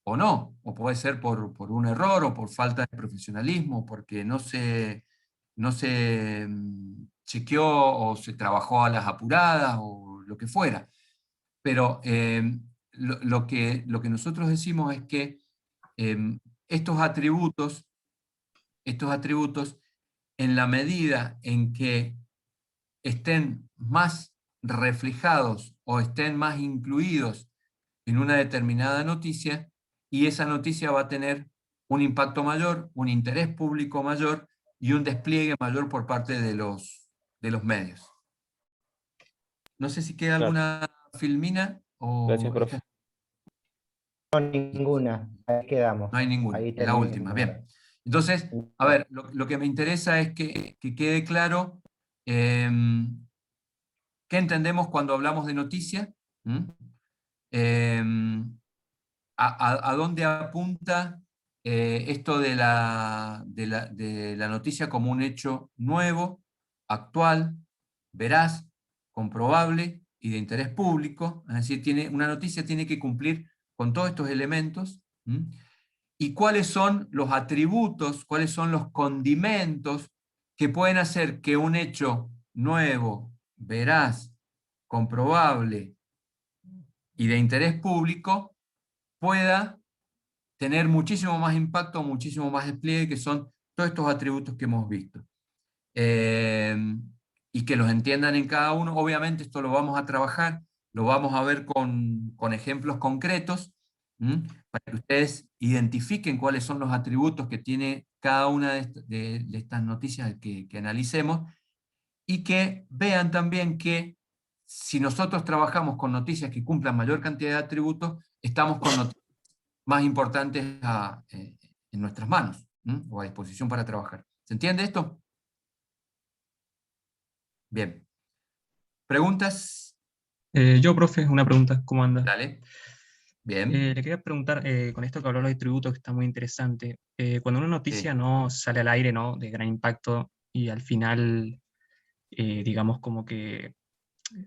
o no, o puede ser por un error o por falta de profesionalismo, porque no se chequeó o se trabajó a las apuradas o lo que fuera. Pero lo que nosotros decimos es que estos atributos, en la medida en que estén más reflejados o estén más incluidos en una determinada noticia, y esa noticia va a tener un impacto mayor, un interés público mayor y un despliegue mayor por parte de los medios. No sé si queda claro, alguna filmina gracias, o profe. No, ninguna. Ahí quedamos. no hay ninguna, Ahí es la última. termina. Bien. Entonces, a ver, lo que me interesa es que quede claro qué entendemos cuando hablamos de noticia. A dónde apunta esto de la noticia como un hecho nuevo, actual, veraz, comprobable y de interés público. Es decir, una noticia tiene que cumplir con todos estos elementos. ¿Y cuáles son los atributos, cuáles son los condimentos que pueden hacer que un hecho nuevo, veraz, comprobable y de interés público pueda tener muchísimo más impacto, muchísimo más despliegue, que son todos estos atributos que hemos visto? Y que los entiendan en cada uno? Obviamente esto lo vamos a trabajar, lo vamos a ver con ejemplos concretos, para que ustedes identifiquen cuáles son los atributos que tiene cada una de estas noticias que analicemos, y que vean también que si nosotros trabajamos con noticias que cumplan mayor cantidad de atributos, estamos con noticias más importantes en nuestras manos, o a disposición para trabajar. ¿Se entiende esto? Bien. ¿Preguntas? Yo, profe, una pregunta, ¿cómo anda? Dale. Bien. Le quería preguntar, con esto que habló de tributos, que está muy interesante, cuando una noticia no sale al aire, ¿no?, de gran impacto, y al final, digamos, como que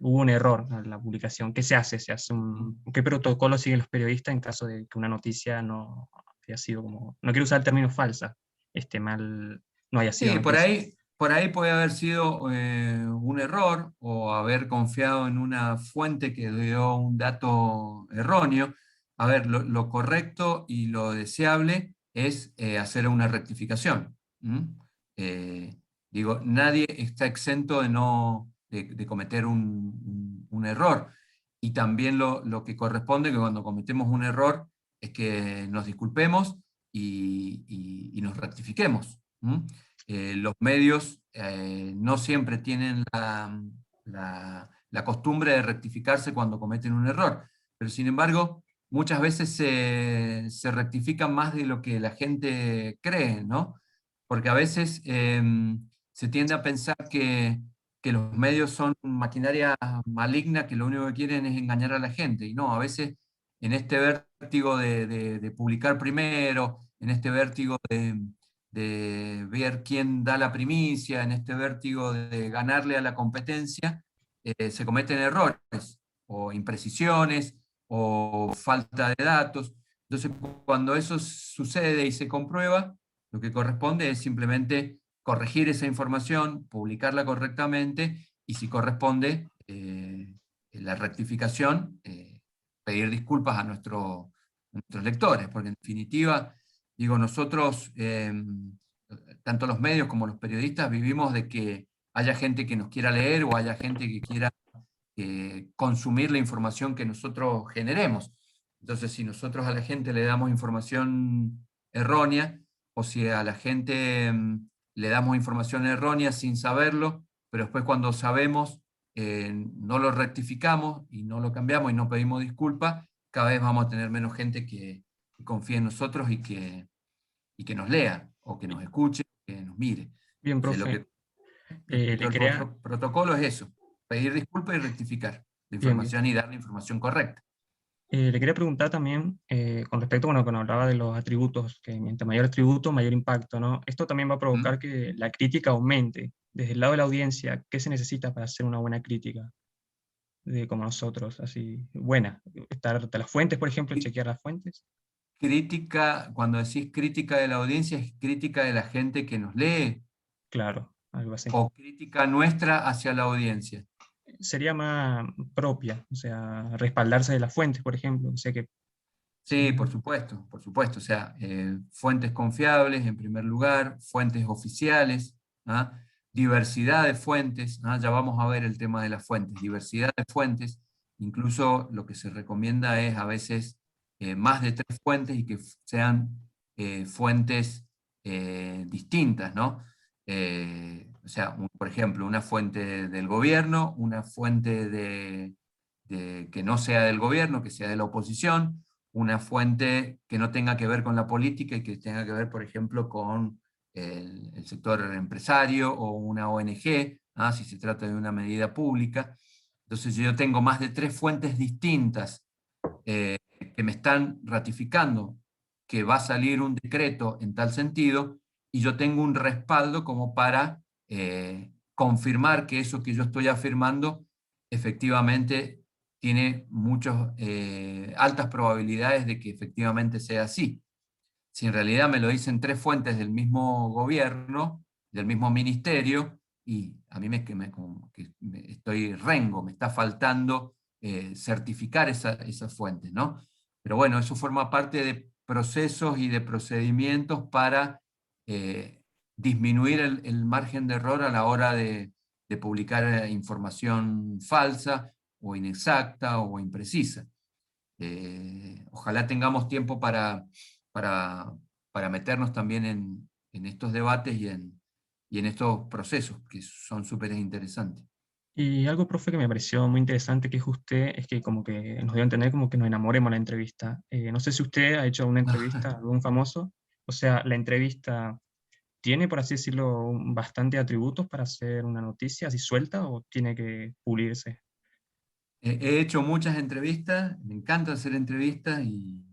hubo un error en la publicación. ¿Qué se hace? ¿Qué protocolo siguen los periodistas en caso de que una noticia no haya sido como, no quiero usar el término falsa, no haya sido Sí, noticia? por ahí puede haber sido un error o haber confiado en una fuente que dio un dato erróneo. A ver, lo correcto y lo deseable es hacer una rectificación. ¿Mm? Eh, Digo, nadie está exento de cometer un error. Y también lo que corresponde que cuando cometemos un error es que nos disculpemos y nos rectifiquemos. ¿Mm? Los medios no siempre tienen la costumbre de rectificarse cuando cometen un error, pero sin embargo, muchas veces se rectifican más de lo que la gente cree, ¿no? Porque a veces se tiende a pensar que los medios son maquinaria maligna que lo único que quieren es engañar a la gente, y no, a veces en este vértigo de publicar primero, en este vértigo de ver quién da la primicia, en este vértigo de ganarle a la competencia, se cometen errores o imprecisiones o falta de datos. Entonces, cuando eso sucede y se comprueba, lo que corresponde es simplemente corregir esa información, publicarla correctamente y si corresponde la rectificación, pedir disculpas a nuestros lectores, porque en definitiva, digo, nosotros, tanto los medios como los periodistas, vivimos de que haya gente que nos quiera leer o haya gente que quiera consumir la información que nosotros generemos. Entonces, si nosotros a la gente le damos información errónea, o si a la gente le damos información errónea sin saberlo, pero después cuando sabemos no lo rectificamos y no lo cambiamos y no pedimos disculpas, cada vez vamos a tener menos gente que confíe en nosotros y que nos lea, o que nos escuche, que nos mire. Bien, Entonces, profe. el protocolo es eso, pedir disculpas y rectificar la Bien, información y dar la información correcta. Le quería preguntar también con respecto, bueno, cuando hablaba de los atributos, que mientras mayor atributo, mayor impacto, ¿no? Esto también va a provocar que la crítica aumente. Desde el lado de la audiencia, ¿qué se necesita para hacer una buena crítica? Como nosotros, así, buena. Estar de las fuentes, por ejemplo, chequear las fuentes. Crítica, cuando decís crítica de la audiencia, ¿es crítica de la gente que nos lee? Claro, algo así. ¿O crítica nuestra hacia la audiencia? Sería más propia, o sea, respaldarse de las fuentes, por ejemplo. O sea que, sí, por supuesto, por supuesto. O sea, fuentes confiables en primer lugar, fuentes oficiales, ¿ah? Diversidad de fuentes, ¿ah? Ya vamos a ver el tema de las fuentes, diversidad de fuentes, incluso lo que se recomienda es a veces más de 3 fuentes y que sean fuentes distintas, ¿no? O sea, por ejemplo, una fuente del gobierno, una fuente que no sea del gobierno, que sea de la oposición, una fuente que no tenga que ver con la política y que tenga que ver, por ejemplo, con el sector empresario o una ONG, ¿ah? Si se trata de una medida pública. Entonces yo tengo más de 3 fuentes distintas que me están ratificando que va a salir un decreto en tal sentido, y yo tengo un respaldo como para confirmar que eso que yo estoy afirmando efectivamente tiene altas probabilidades de que efectivamente sea así. Si en realidad me lo dicen 3 fuentes del mismo gobierno, del mismo ministerio, y a mí como que estoy rengo, me está faltando certificar esas fuentes, ¿no? Pero bueno, eso forma parte de procesos y de procedimientos para disminuir el margen de error a la hora de publicar información falsa o inexacta o imprecisa. Ojalá tengamos tiempo para meternos también en estos debates y en estos procesos que son súper interesantes. Y algo, profe, que me pareció muy interesante que dijo usted, es que como que nos dio a entender como que nos enamoremos de la entrevista. No sé si usted ha hecho una entrevista a algún famoso, o sea, la entrevista tiene, por así decirlo, bastante atributos para hacer una noticia así suelta o tiene que pulirse. He hecho muchas entrevistas, me encanta hacer entrevistas y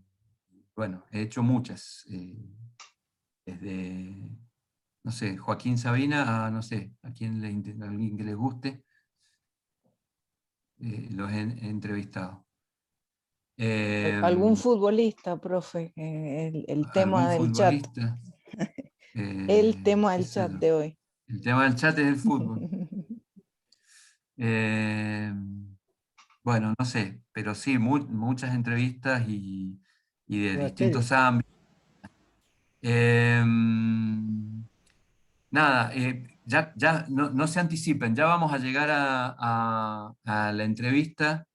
bueno, he hecho muchas. Desde, no sé, Joaquín Sabina a, no sé, a alguien que les guste. los he entrevistado. Algún futbolista, profe, el tema del chat. El tema del chat de hoy. El tema del chat es el fútbol. Bueno, no sé, pero sí, muchas entrevistas y de distintos ámbitos. Nada, ya no se anticipen, ya vamos a llegar a la entrevista.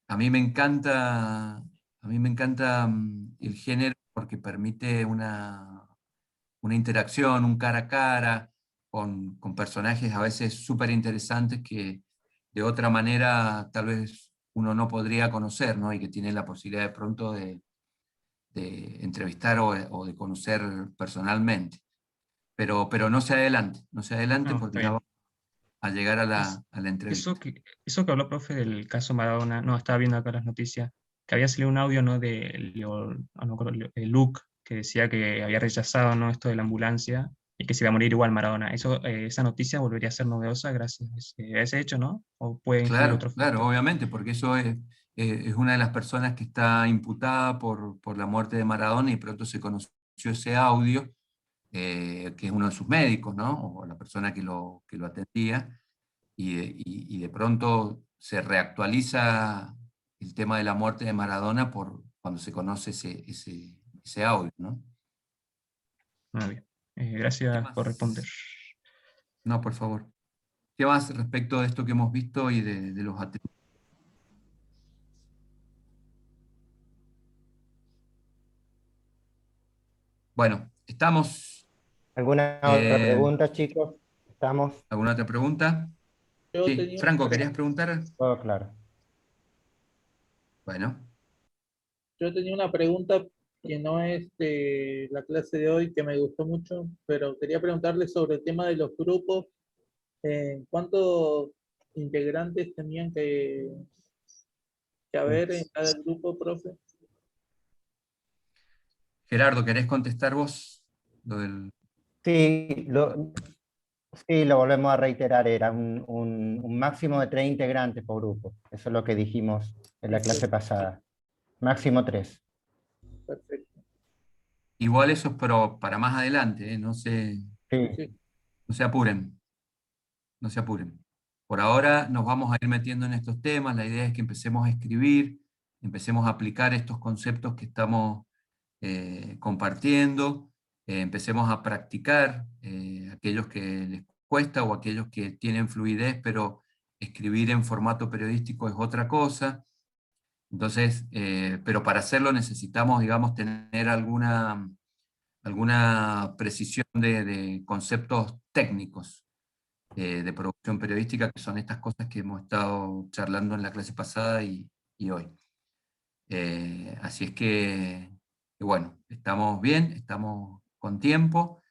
A mí me encanta el género porque permite una interacción, un cara a cara, con personajes a veces súper interesantes que de otra manera tal vez uno no podría conocer, ¿no? Y que tiene la posibilidad de pronto de entrevistar o de conocer personalmente. Pero no se adelante porque ya vamos a llegar a la entrevista. Eso que habló, profe, del caso Maradona, no, estaba viendo acá las noticias, que había salido un audio, ¿no? De Luke, que decía que había rechazado, ¿no? Esto de la ambulancia y que se iba a morir igual Maradona. Esa noticia volvería a ser novedosa gracias a ese hecho, ¿no? ¿O puede influir otro factor? Claro, obviamente, porque eso es una de las personas que está imputada por la muerte de Maradona y pronto se conoció ese audio, que es uno de sus médicos, ¿no? O la persona que lo atendía, y de pronto se reactualiza el tema de la muerte de Maradona cuando se conoce ese audio, ¿no? Muy bien. Gracias por responder. No, por favor. ¿Qué más respecto de esto que hemos visto y de los atributos? Bueno, estamos... ¿Alguna otra pregunta, chicos? ¿Estamos? ¿Alguna otra pregunta? Sí, Franco, ¿querías preguntar? Todo claro. Bueno. Yo tenía una pregunta que no es de la clase de hoy, que me gustó mucho, pero quería preguntarle sobre el tema de los grupos. ¿Cuántos integrantes tenían que haber en cada grupo, profe? Gerardo, ¿querés contestar vos lo del...? Sí, lo volvemos a reiterar, era un máximo de 3 integrantes por grupo. Eso es lo que dijimos en la clase pasada. Máximo 3. Perfecto. Igual eso es para más adelante, no se apuren. No se apuren. Por ahora nos vamos a ir metiendo en estos temas. La idea es que empecemos a escribir, empecemos a aplicar estos conceptos que estamos compartiendo, empecemos a practicar aquellos que les cuesta o aquellos que tienen fluidez, pero escribir en formato periodístico es otra cosa. Entonces, pero para hacerlo necesitamos, digamos, tener alguna precisión de conceptos técnicos de producción periodística, que son estas cosas que hemos estado charlando en la clase pasada y hoy. Así es que, bueno, estamos bien, estamos con tiempo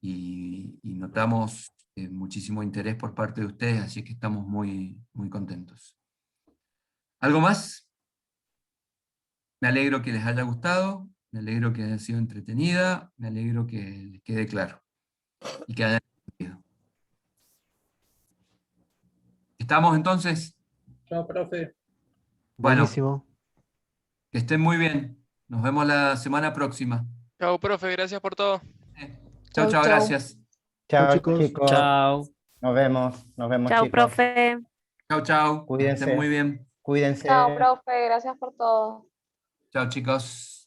y notamos muchísimo interés por parte de ustedes, así que estamos muy, muy contentos. ¿Algo más? Me alegro que les haya gustado, me alegro que haya sido entretenida, me alegro que les quede claro y que hayan entendido. ¿Estamos entonces? Chao, profe. Bueno, buenísimo. Que estén muy bien. Nos vemos la semana próxima. Chao, profe, gracias por todo. Chao, gracias. Chao, chicos. chicos. Chao. Nos vemos, Chao, chicos. profe. Chao. Cuídense. Que estén muy bien. Cuídense. Chao, profe. Gracias por todo. Chao, chicos.